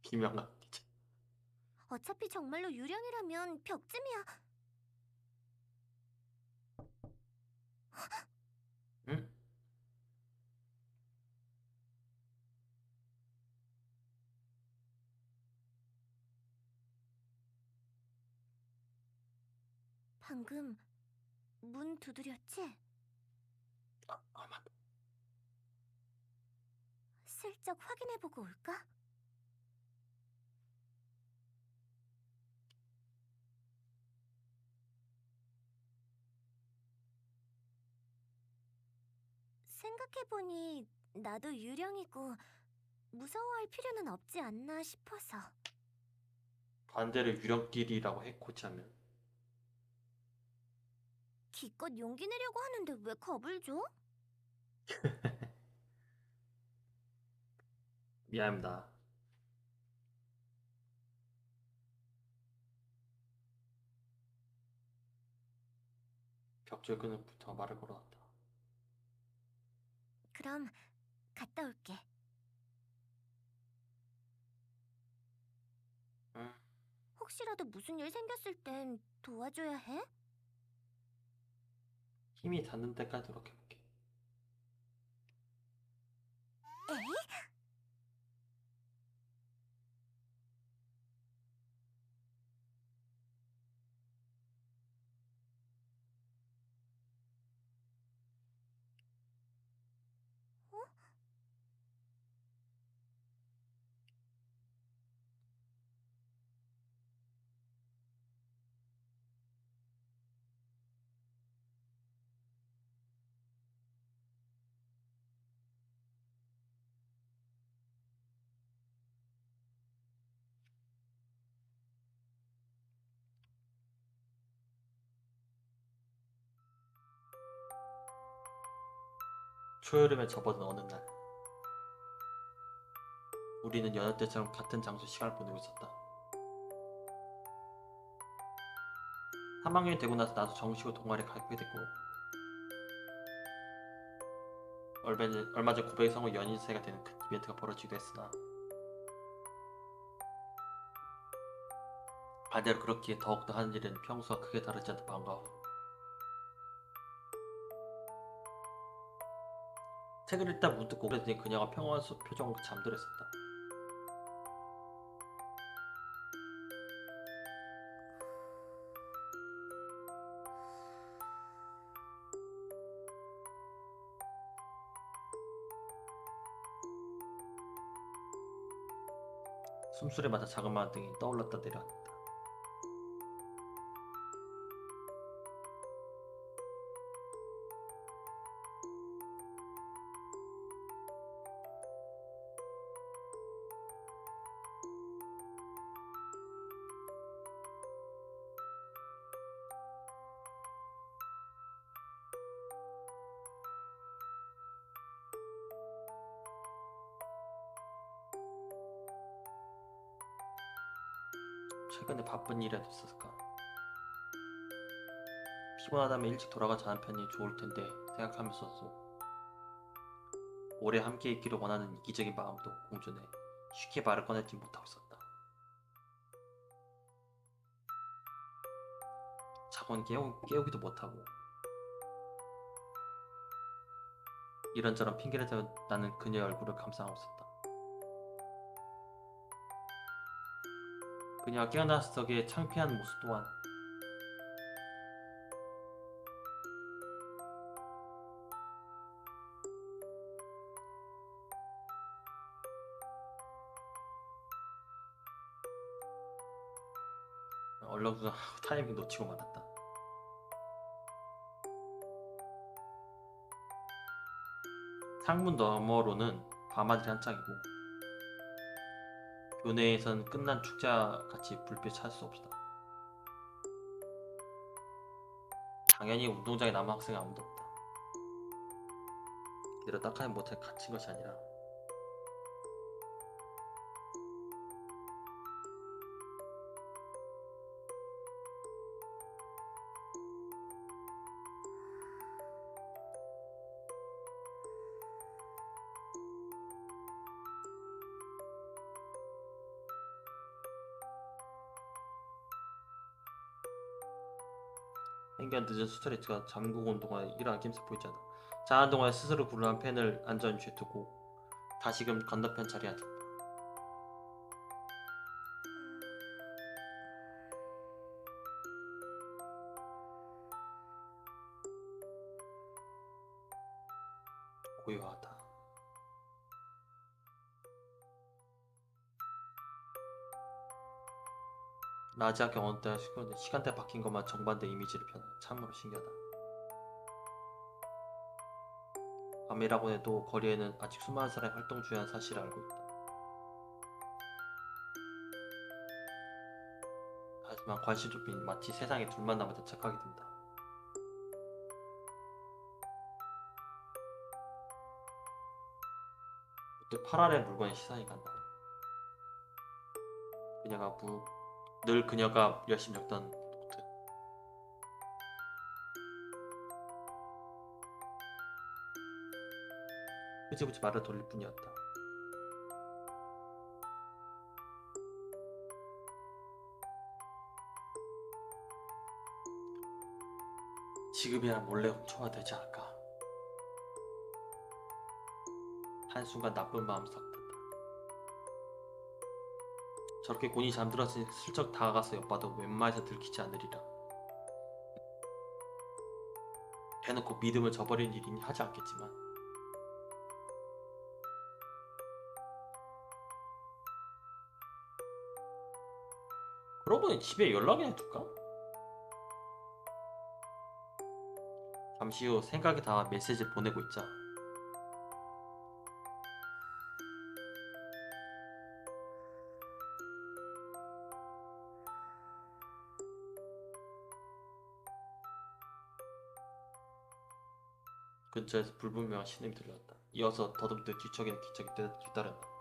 비명한 기자. 어차피 정말로 유령이라면 벽쯤이야. 응? 방금 문 두드렸지? 맞다. 슬쩍 확인해보고 올까? 생각해보니 나도 유령이고 무서워할 필요는 없지 않나 싶어서. 반대로 유령끼리라고 해코지하면. 기껏 용기 내려고 하는데 왜 겁을 줘? 미안합니다. 벽줄 끈을부터 말을 걸어놨다. 그럼 갔다 올게. 응? 혹시라도 무슨 일 생겼을 땐 도와줘야 해? 힘이 닿는 데까지 노력해볼게. 에이? 어? 초여름에 접어든 어느 날, 우리는 여느 때처럼 같은 장소 시간을 보내고 있었다. 3학년이 되고 나서 나도 정식으로 동아리에 가입하게 됐고, 얼마 전 고백의 성우 연인 사이가 되는 큰 이벤트가 벌어지기도 했으나, 반대로 그렇기에 더욱더 하는 일은 평소와 크게 다르지 않던 방과 후 책을 읽다 문득 고개를 들니 그녀가 평온한 표정으로 잠들어 있었다. 숨소리마다 작은 만등이 떠올랐다 내려앉다. 최근에 바쁜 일이라도 있었을까? 피곤하다면 일찍 돌아가자는 편이 좋을 텐데 생각하면서도 오래 함께 있기를 원하는 이기적인 마음도 공존해 쉽게 말을 꺼내지 못하고 있었다. 자곤 깨우기도 못하고 이런저런 핑계를 대며 나는 그녀의 얼굴을 감상하고 있었다. 그녀가 깨어났을 적의 창피한 모습 또한 얼렁뚱땅하고 타이밍 놓치고 말았다. 창문 너머로는 밤하늘이 한짝이고 교내에선 끝난 축제와 같이 불빛 찾을 수 없다. 당연히 운동장에 남은 학생은 아무도 없다. 그대로 딱하니 못해 갇힌 것이 아니라 행견 늦은 스트레치가 잠그고 온 동안 일어난 김새 보이지 않아. 자한 동안 스스로 구르는 펜을 안전 위에 두고 다시금 건너편 자리에 앉았다. 고요하다. 라지아 어느 때와 시간대 바뀐 것만 정반대 이미지를 편 참으로 신기하다. 밤이라고 해도 거리에는 아직 수많은 사람이 활동 중이라는 사실을 알고 있다. 하지만 관심 좁힌 마치 세상에 둘만 남아 착각이 든다. 그때 파랄의 물건에 시선이 간다. 늘 그녀가 열심히 적던 노트. 흐지부지 말을 돌릴 뿐이었다. 지금이야 몰래 훔쳐야 되지 않을까. 한순간 나쁜 마음 싹 든다. 저렇게 곤히 잠들었으니 슬쩍 다가가서 엿봐도 웬만해서 들키지 않으리라. 대놓고 믿음을 저버린 일이니 하지 않겠지만 그러고 보니 집에 연락이나 해둘까? 잠시 후 생각이 다 메시지를 보내고 있자 근처에서 불분명한 신음이 들렸다. 이어서 더듬듯 뒤척이는 기척이 뒤따른다.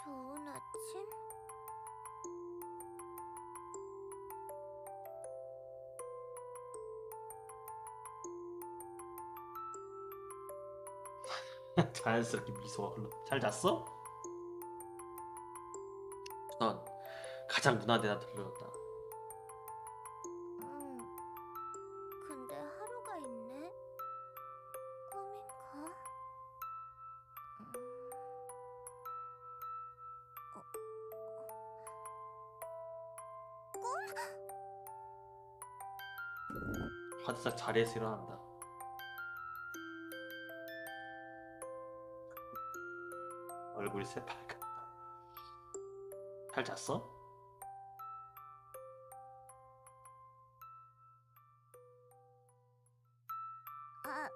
좋은 아침? 자연스럽게 미소가 흘러. 잘 잤어? 넌 가장 무난한 대답 들려줬다. 근데 하루가 있네? 꿈인가? 화들짝 자리에서 일어난다. 얼굴이 새빨갛다. 잘 잤어? 아,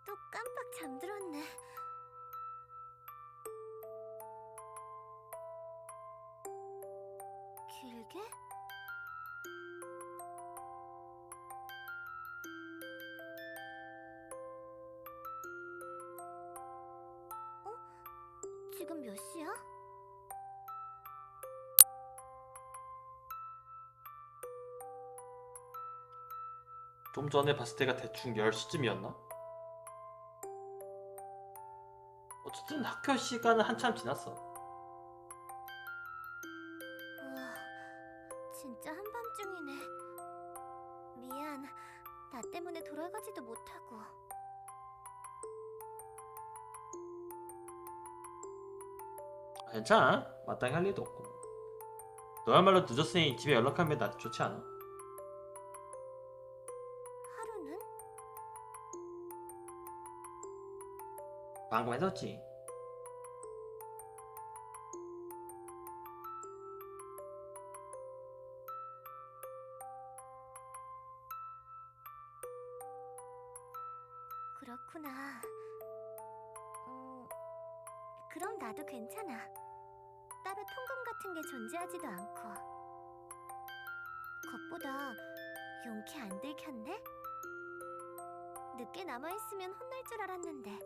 또 깜빡 잠들었네. 길게? 지금 몇 시야? 좀 전에 봤을 때가 대충 10시쯤이었나? 어쨌든 학교 시간은 한참 지났어. 우와, 진짜 한밤중이네. 미안, 나 때문에 돌아가지도 못하고. 괜찮아. 마땅히 할 일도 없고. 너야말로 늦었으니 집에 연락하면 나 좋지 않아? 하루는? 방금 해뒀지. 그렇구나. 음, 그럼 나도 괜찮아. 따로 통금 같은 게 존재하지도 않고. 겉보다 용케 안 들켰네? 늦게 남아있으면 혼날 줄 알았는데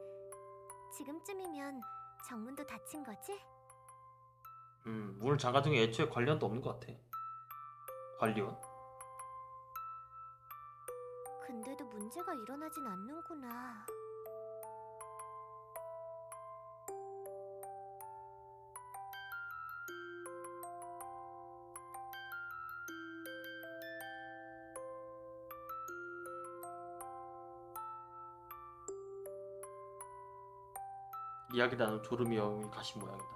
지금쯤이면 정문도 닫힌 거지? 문을 잠가둔 게 애초에 관련도 없는 것 같아. 관리원? 근데도 문제가 일어나진 않는구나. 이야기 나눈 졸음이 여운이 가신 모양이다.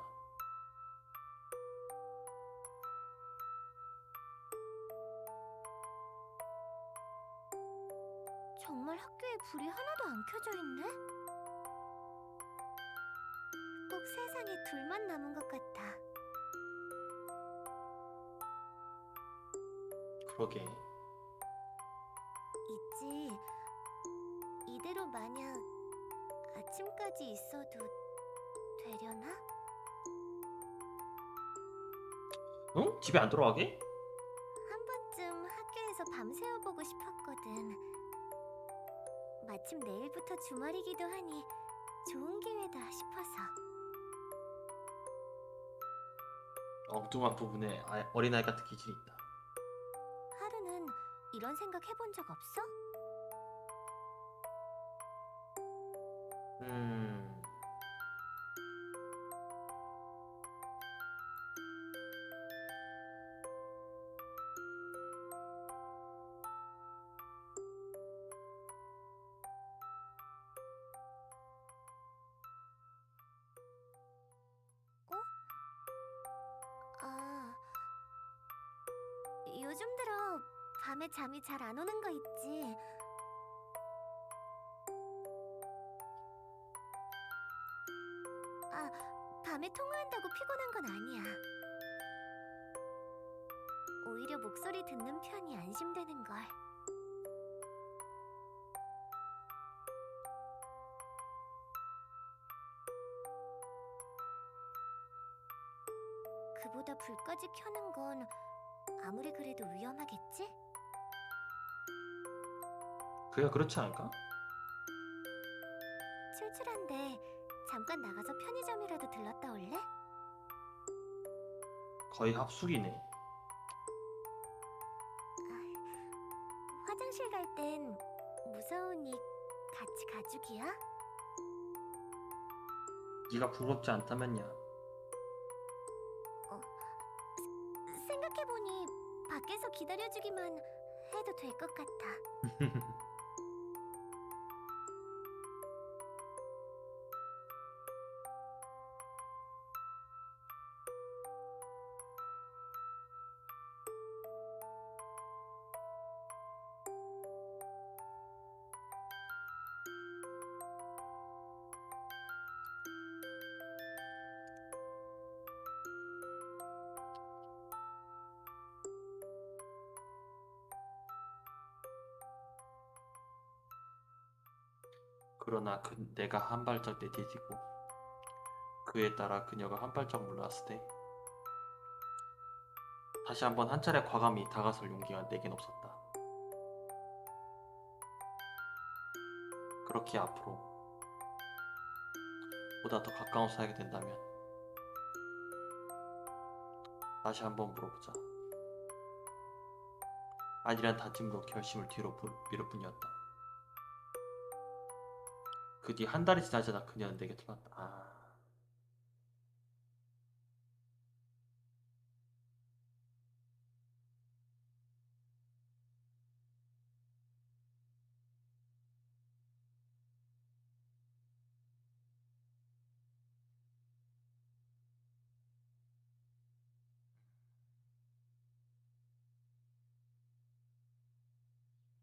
정말 학교에 불이 하나도 안 켜져 있네? 꼭 세상에 둘만 남은 것 같아. 그러게. 있지. 이대로 만약 아침까지 있어도 되려나? 응? 집에 안 돌아가게? 한 번쯤 학교에서 밤새워보고 싶었거든. 마침 내일부터 주말이기도 하니 좋은 기회다 싶어서. 엉뚱한 부분에 어린아이 같은 기질이 있다. 하루는 이런 생각 해본 적 없어? 음... 아, 요즘 들어 밤에 잠이 잘 안 오는 거 있지. 아, 밤에 통화한다고 피곤한 건 아니야. 오히려 목소리 듣는 편이 안심되는 걸. 그보다 불까지 켜는 건 아무리 그래도 위험하겠지? 그야 그렇지 않을까? 출출한데 잠깐 나가서 편의점이라도 들렀다 올래? 거의 합숙이네. 화장실 갈 땐 무서우니 같이 가주기야? 네가 부럽지 않다면야. 생각해보니 밖에서 기다려주기만 해도 될 것 같아. 그러나 내가 한 발짝 내디디고 그에 따라 그녀가 한 발짝 물러났을 때 다시 한번 한 차례 과감히 다가설 용기가 내겐 없었다. 그렇게 앞으로 보다 더 가까운 사이가 된다면 다시 한번 물어보자. 아니란 다짐으로 결심을 뒤로 미룰 뿐이었다. 그 뒤 한 달이 지나지 않아 그녀는 내게 돌아왔다.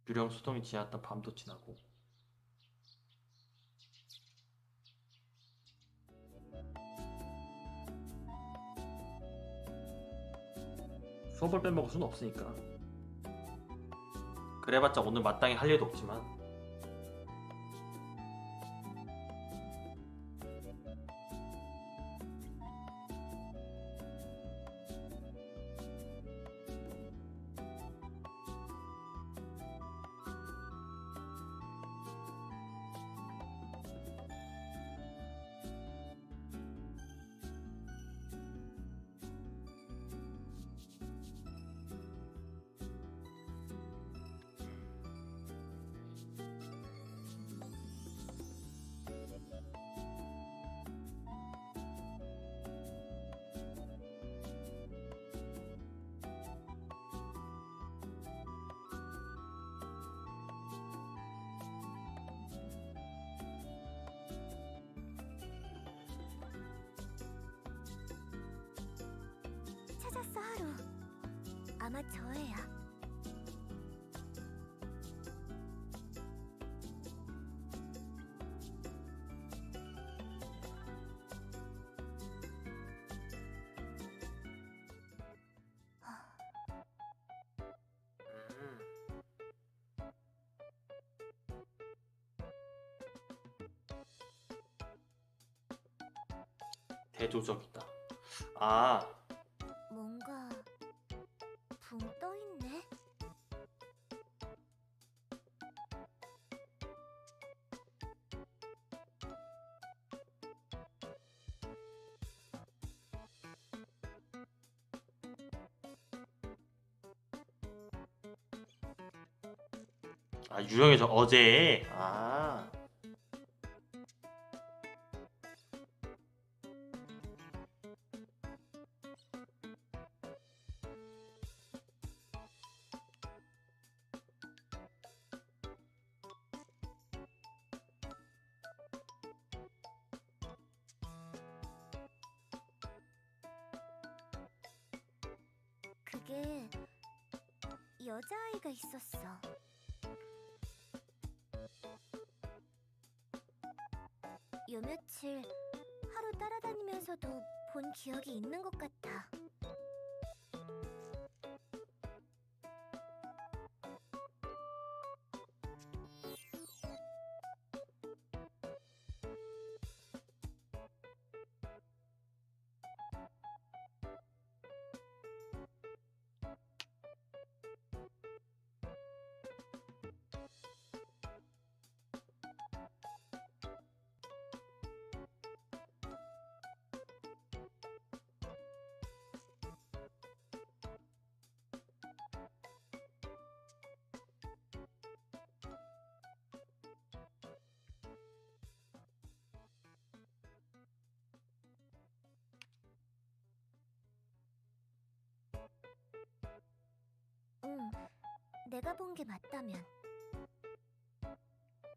유령 소동이 지났던 밤도 지나고. 수업을 빼먹을 수는 없으니까. 그래봤자 오늘 마땅히 할 일도 없지만. 찾았어, 하루. 아마 저예요. 음, 대조적이다. 아, 뭔가 붕 떠있네. 유령의 저 어제. 아, 그게 여자아이가 있었어. 요 며칠 하루 따라다니면서도 본 기억이 있는 것 같아. 응, 내가 본 게 맞다면.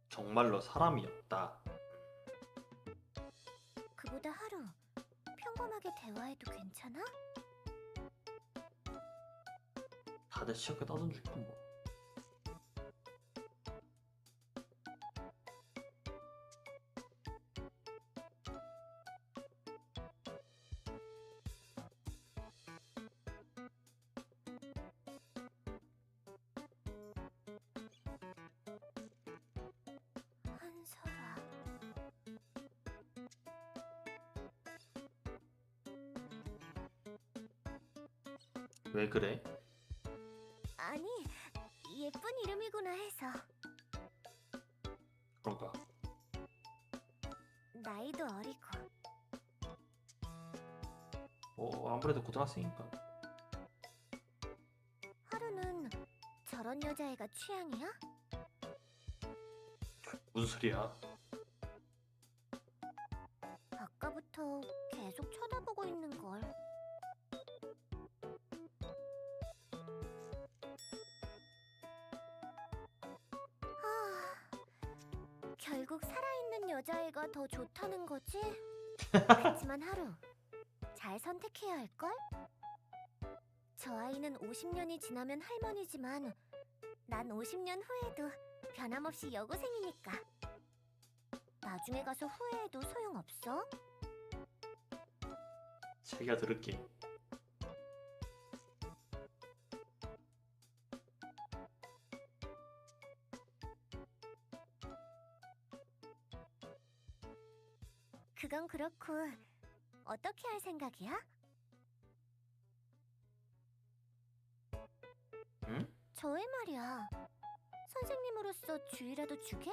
정말로 사람이었다. 그보다 하루 평범하게 대화해도 괜찮아? 다들 시험에 떠든 줄까 뭐. 한설아. 왜 그래? 아니, 예쁜 이름이구나 해서. 그런가? 나이도 어리고. 아무래도 고등학생이니까. 하루는 저런 여자애가 취향이야? 무슨 소리야? 아까부터 계속 쳐다보고 있는 걸. 결국 살아있는 여자애가 더 좋다는 거지? 그렇지만 하루, 잘 선택해야 할걸? 저 아이는 50년이 지나면 할머니지만 난 50년 후에도 변함없이 여고생이니까. 나중에 가서 후회해도 소용없어? 자기가 들을게. 그건 그렇고 어떻게 할 생각이야? 응? 저의 말이야. 선생님으로서 주의라도 주게?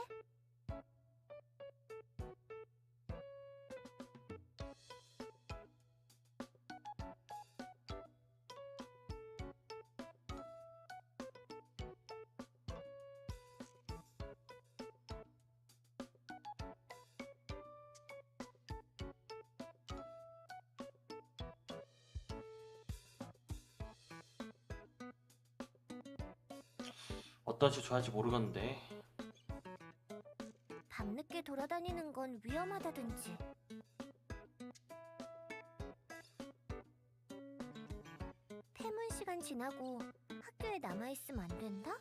어떤 식으로 좋아할지 모르겠는데. 밤늦게 돌아다니는 건 위험하다든지. 퇴근 시간 지나고 학교에 남아있으면 안 된다?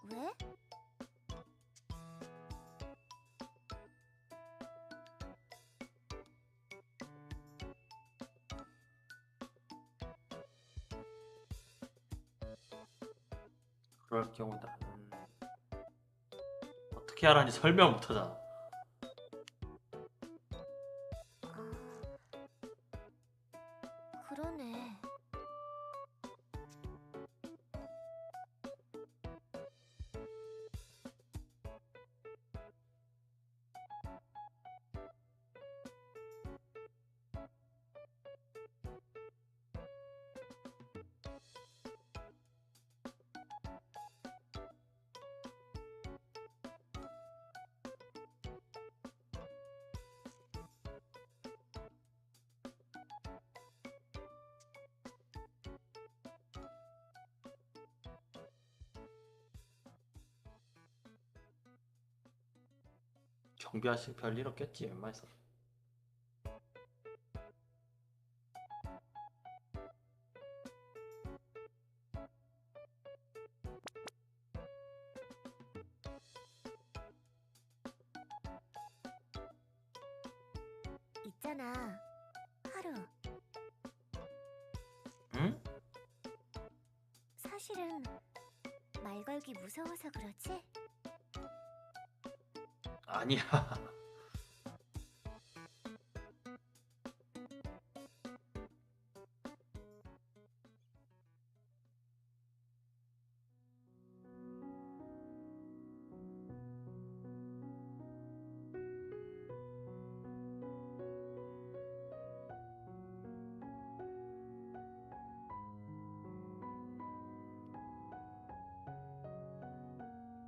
왜? 그럴 경우 나는 어떻게 하라니 설명 못하잖아. 그러네. 경비 아저씨 별일 없겠지 웬만해서. 있잖아. 하루. 응? 사실은 말 걸기 무서워서 그러지? 아니야.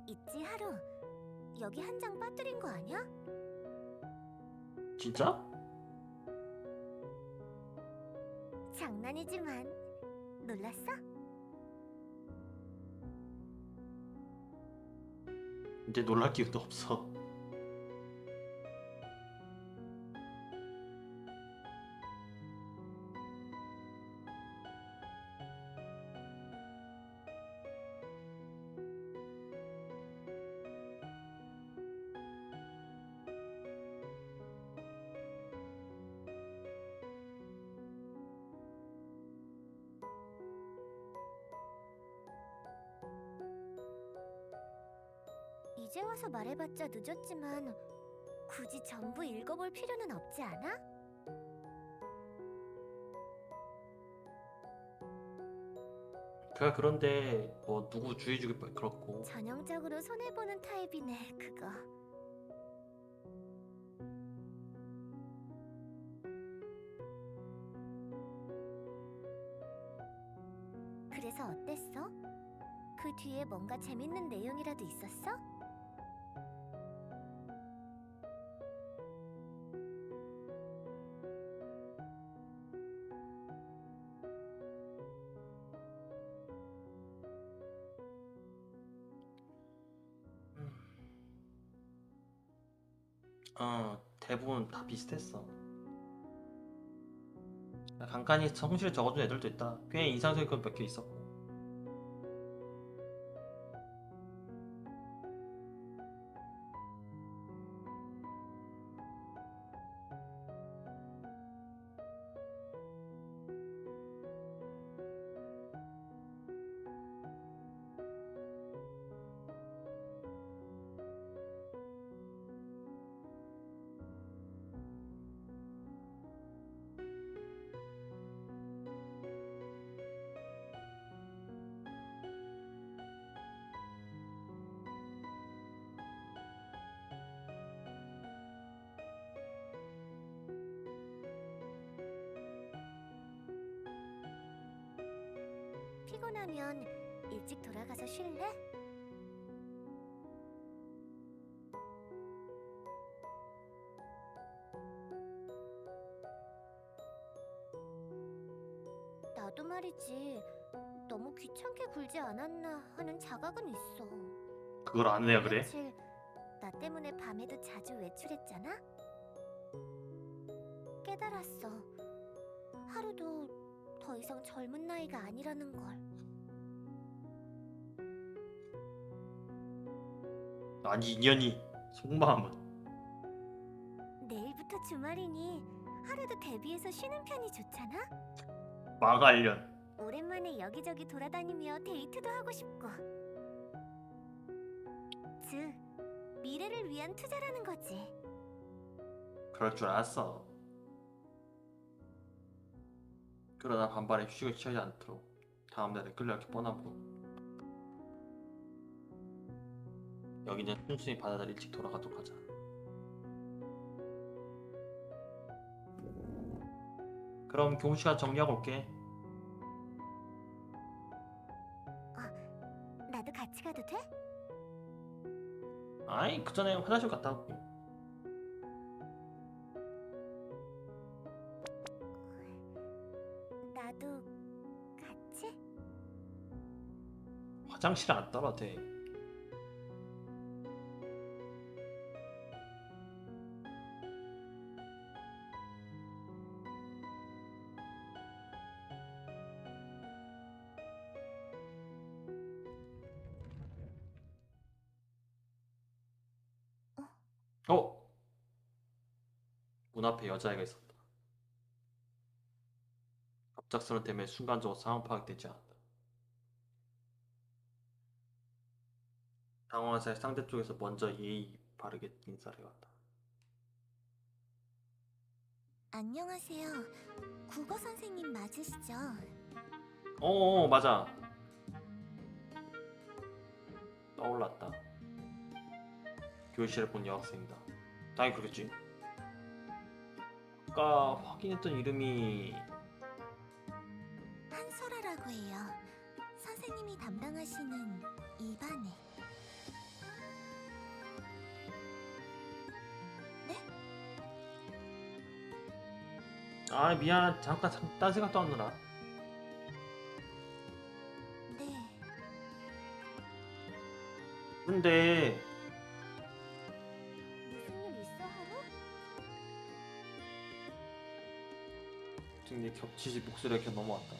있지, 하루. 여기 한 장 빠뜨린 거 아니야? 진짜? 장난이지만 놀랐어? 이제 놀랄 기회도 없어. 이제 와서 말해봤자 늦었지만 굳이 전부 읽어볼 필요는 없지 않아? 그가 그런데 뭐 누구 주의 주기 그렇고. 전형적으로 손해보는 타입이네, 그거. 그래서 어땠어? 그 뒤에 뭔가 재밌는 내용이라도 있었어? 음. 대부분 다 비슷했어. 간간히 성실히 적어준 애들도 있다. 꽤 인상적인 건 몇 개 있었고. 피곤하면 일찍 돌아가서 쉴래? 나도 말이지. 너무 귀찮게 굴지 않았나 하는 자각은 있어. 그걸 안 해야 그래? 며칠 나 때문에 밤에도 자주 외출했잖아? 깨달았어. 하루도 더 이상 젊은 나이가 아니라는 걸. 아니 인연이 속마음은 내일부터 주말이니 하루도 대비해서 쉬는 편이 좋잖아? 마갈련. 오랜만에 여기저기 돌아다니며 데이트도 하고 싶고. 즉, 미래를 위한 투자라는 거지. 그럴 줄 알았어. 그러나 반발에 휴식을 취하지 않도록 다음날에 끌려갈 게 뻔하고. 여기는 순순히 바다를 일찍 돌아가도록 하자. 그럼 교무 시간 정리하고 올게. 나도 같이 가도 돼? 아이 그 전에 화장실 갔다 올게. 나도 같이? 화장실 안 따라 돼. 어? 문 앞에 여자애가 있었다. 갑작스런 때문에 순간적으로 상황 파악되지 않았다. 당황한 사이 상대 쪽에서 먼저 예의 바르게 인사를 해왔다. 안녕하세요. 국어 선생님 맞으시죠? 어어 맞아. 떠올랐다. 교실에 본 여학생이다. 당연히 그렇겠지. 아까 확인했던 이름이 한소라라고 해요. 선생님이 담당하시는 이반에. 아 미안 잠깐 딴 생각 떠왔느라. 네. 근데 무슨 일 있어, 하루? 등에 겹치지 목소리가 이렇게 넘어왔다.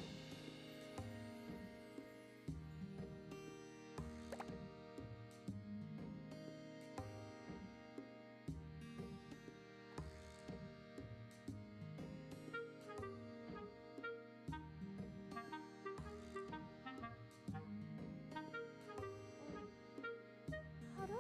하루?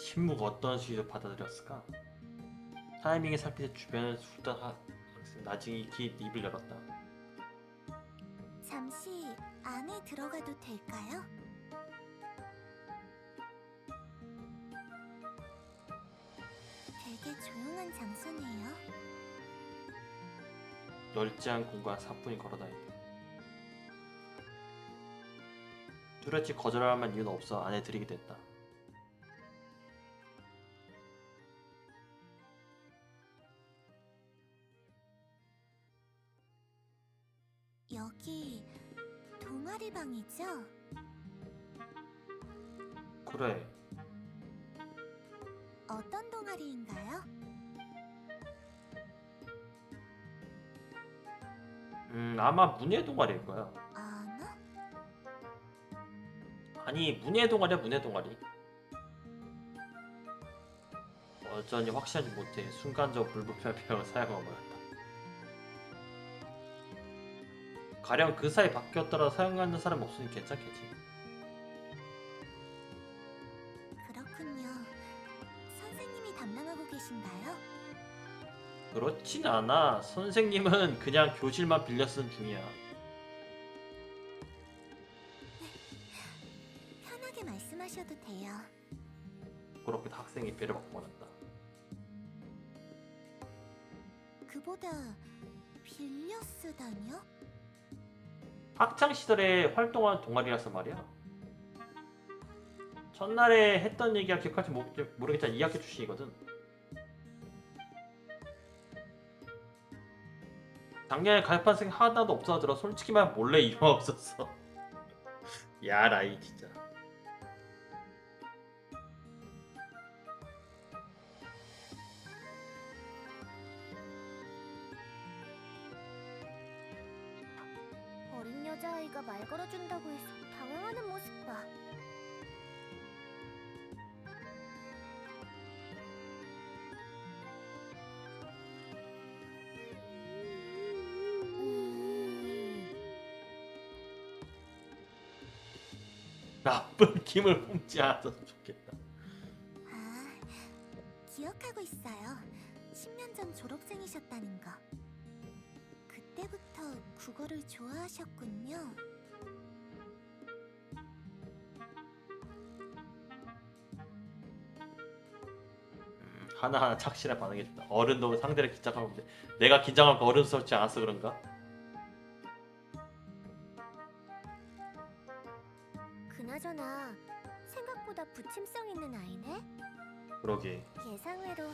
침묵 어떤 식으로 받아들였을까? 타이밍에 살피듯 주변을 훑던 나중에 긴 입을 열었다. 잠시 안에 들어가도 될까요? 되게 조용한 장소네요. 넓지않은 공간 사뿐히 걸어다닌다. 뚜렷이 거절할 만한 이유는 없어 안에 들이게 됐다. 여기 동아리 방이죠? 그래. 어떤 동아리인가요? 아마 문예 동아리일 거야. 아나? 아니 문예 동아리야 문예 동아리. 여전히 확실하지 못해 순간적 불법행을 사용한 거였다. 가령 그 사이 바뀌었더라 사용하는 사람 없으니 괜찮겠지. 그렇군요. 선생님이 담당하고 계신가요? 그렇진 않아. 선생님은 그냥 교실만 빌려 쓰는 중이야. 편하게 말씀하셔도 돼요. 그렇게 학생이 배를 받고 말았다. 그보다 빌려 쓰다뇨? 학창 시절에 활동한 동아리라서 말이야. 첫날에 했던 얘기가 기억할지 모르겠지만 2학기 출신이거든. 작년에 가입한 학생 하나도 없어 들어. 솔직히 말하면 몰래 이유가 없었어. 야 라이 진짜. 어린 여자아이가 말 걸어준다고 해서 당황하는 모습 봐. 나쁜 김을 품지 않았으면 좋겠다. 아, 기억하고 있어요. 10년 전 졸업생이셨다는 거. 그때부터 국어를 좋아하셨군요. 하나하나 착실한 반응해준다. 어른도 상대를 긴장하고 있는데 내가 긴장하고 어른스럽지 않아서 그런가? 그나저나 생각보다 부침성 있는 아이네? 그러게. 예상외로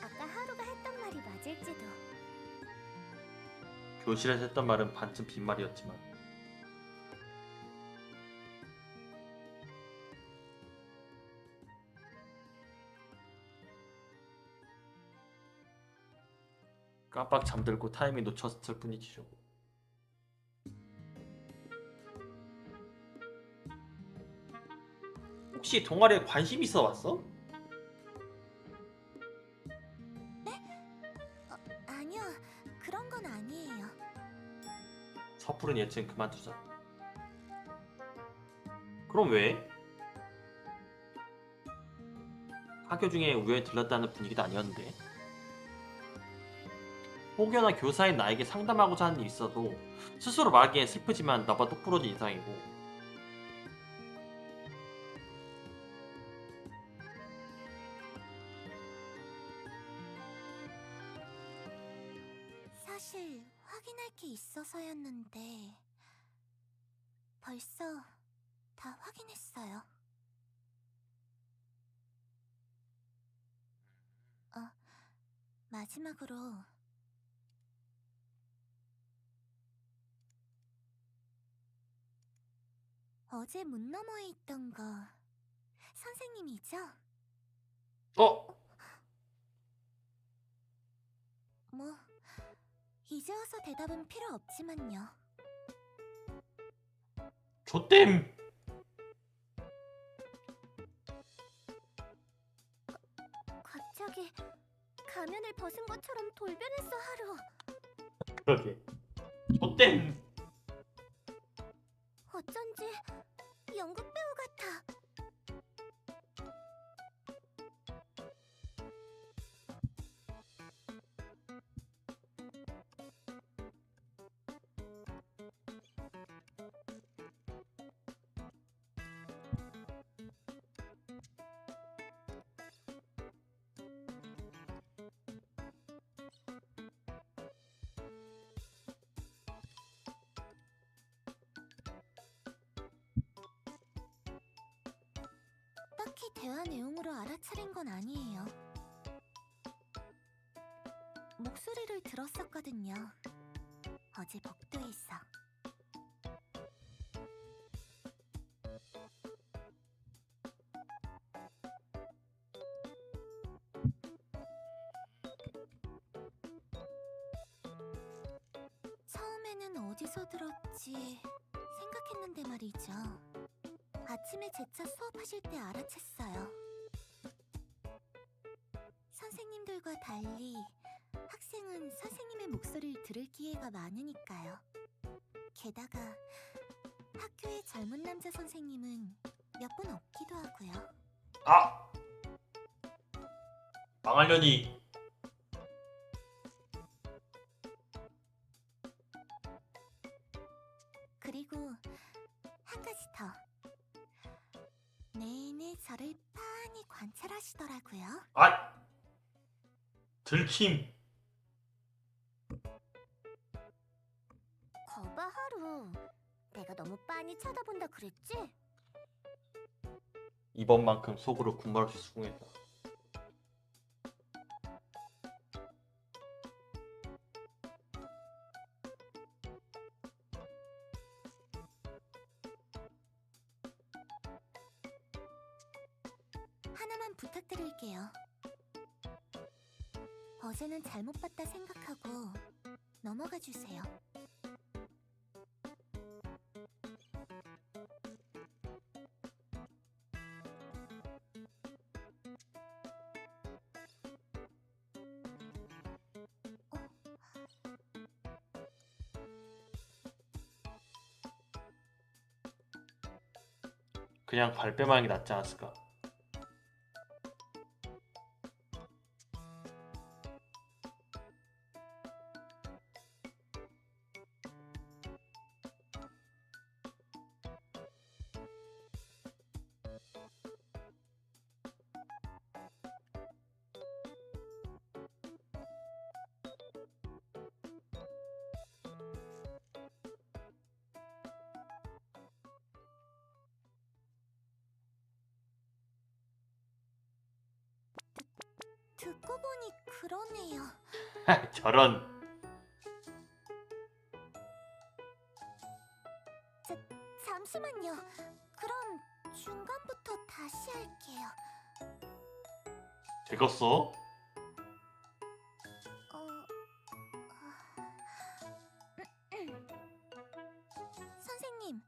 아까 하루가 했던 말이 맞을지도. 교실에서 했던 말은 반쯤 빈말이었지만 깜빡 잠들고 타이밍 놓쳤을 뿐이지요. 혹시 동아리에 관심 있어 왔어? 아니요, 그런 건 아니에요. 섣부른 예측은 그만두자. 그럼 왜? 학교 중에 우연히 들렀다는 분위기도 아니었는데. 혹여나 교사인 나에게 상담하고자 하는 일이 있어도 스스로 말하기엔 슬프지만 나보다 똑부러진 이상이고. 사실 확인할 게 있어서였는데 벌써 다 확인했어요. 마지막으로 어제 문 너머에 있던 거 선생님이죠? 어? 뭐 이제 와서 대답은 필요 없지만요. 조땜! 갑자기 가면을 벗은 것처럼 돌변했어 하루. 그러게. 조땜! 어쩐지 연극 배우 같아. 딱히 대화 내용으로 알아차린 건 아니에요. 목소리를 들었었거든요. 어제 복도에서. 처음에는 어디서 들었지 생각했는데 말이죠. 아침에 재차 수업하실 때 알아챘어요. 선생님들과 달리 학생은 선생님의 목소리를 들을 기회가 많으니까요. 게다가 학교의 젊은 남자 선생님은 몇 분 없기도 하고요. 아! 망하려니. 그리고 한 가지 더. 내내 저를 빤히 관찰하시더라고요. 아! 들킴. 거봐 하루. 내가 너무 빤히 쳐다본다 그랬지? 이번만큼 속으로 군말 없이 수긍했다. 하나만 부탁드릴게요. 어제는 잘못 봤다 생각하고 넘어가 주세요. 그냥 발뺌하는 게 낫지 않았을까? 듣고 보니 그러네요. 저런. 잠시만요. 그럼 중간부터 다시 할게요. 되겠어? 선생님,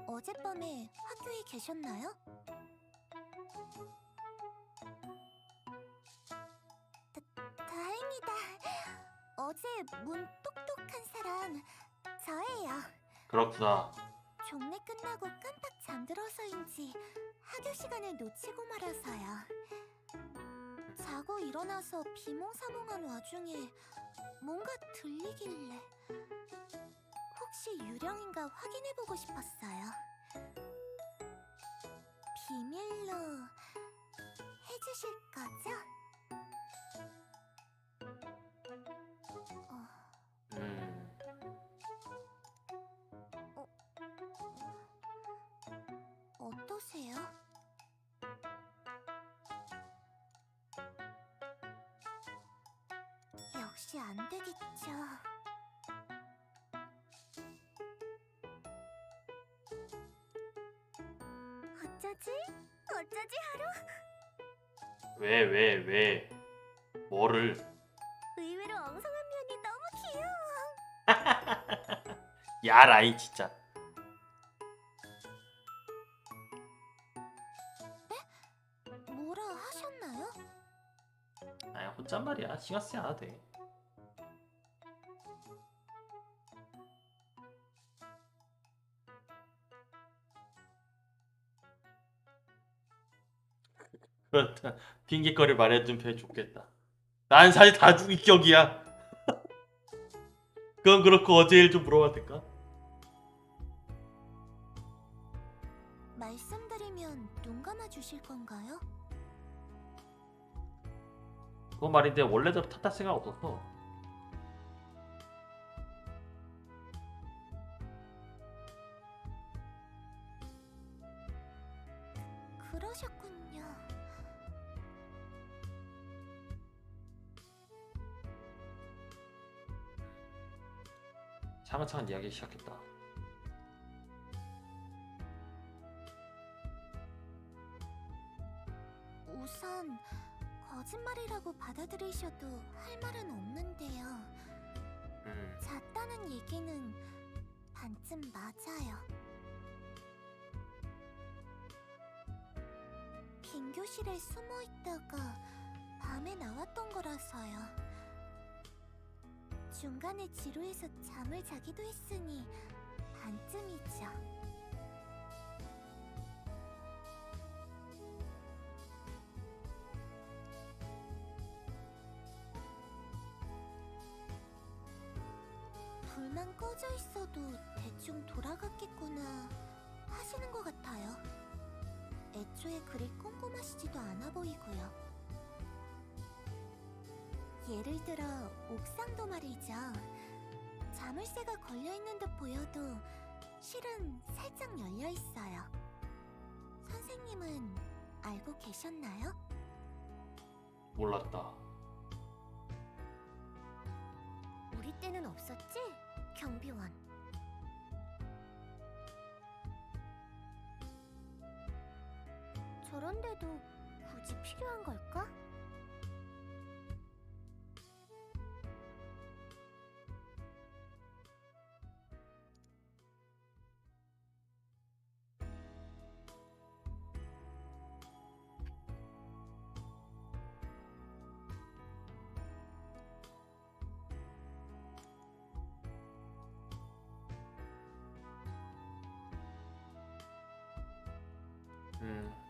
어젯밤에 학교에 계셨나요? 다행이다. 어제 문 똑똑한 사람 저예요. 그렇구나. 종례 끝나고 깜빡 잠들어서인지 학교 시간을 놓치고 말아서요. 자고 일어나서 비몽사몽한 와중에 뭔가 들리길래 혹시 유령인가 확인해보고 싶었어요. 비밀로 해주실 거죠? 어떠세요? 역시 안 되겠죠. 어쩌지? 어쩌지 하루? 왜? 뭐를? 의외로 엉성한 면이 너무 귀여워. 야라이 진짜. 뭐라 하셨나요? 아야 혼잣말이야. 신경 쓰지 않아도 돼. 그렇다. 핑계거리 말해준 편이 좋겠다. 난 사실 다 죽일 격이야. 그건 그렇고 어제 일 좀 물어봐도 될까? 말씀드리면 눈 감아 주실 건가요? 그건 말인데 원래도 탓할 생각 없었어. 그러셨군요. 차근차근 이야기 시작했다. 우선 거짓말이라고 받아들이셔도 할 말은 없는데요. 잤다는 얘기는 반쯤 맞아요. 빈 교실에 숨어 있다가 밤에 나왔던 거라서요. 중간에 지루해서 잠을 자기도 했으니 반쯤이죠. 불만 꺼져 있어도 대충 돌아갔겠구나 하시는 것 같아요. 애초에 그리 꼼꼼하시지도 않아 보이고요. 예를 들어 옥상도 말이죠. 자물쇠가 걸려있는 듯 보여도 실은 살짝 열려 있어요. 선생님은 알고 계셨나요? 몰랐다. 우리 때는 없었지? 경비원. 저런데도 굳이 필요한 걸까?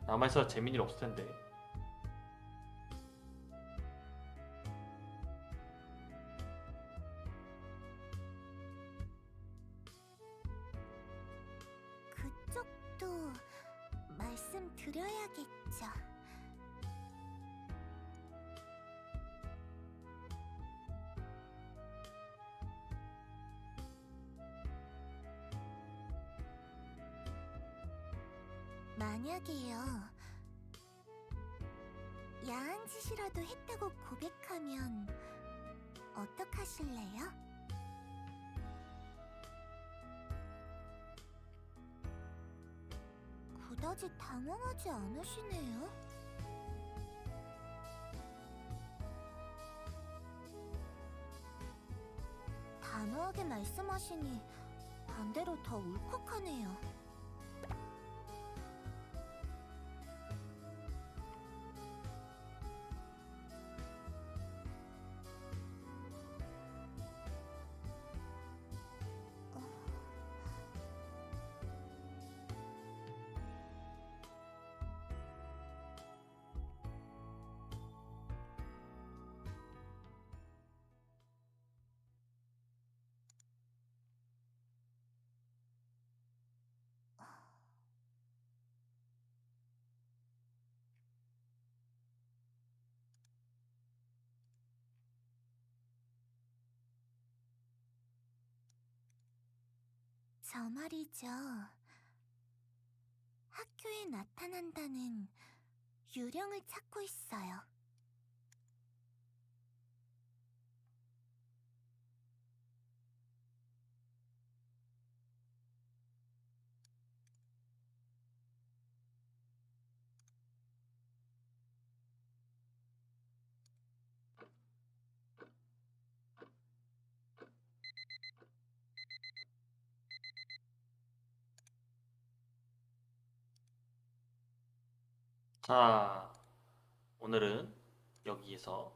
남아있어 재민이 없을 텐데. 그쪽도 말씀드려야겠죠. 만약에요, 야한 짓이라도 했다고 고백하면 어떡하실래요? 그다지 당황하지 않으시네요. 단호하게 말씀하시니 반대로 더 울컥하네요. 저 말이죠. 학교에 나타난다는 유령을 찾고 있어요. 자, 오늘은 여기에서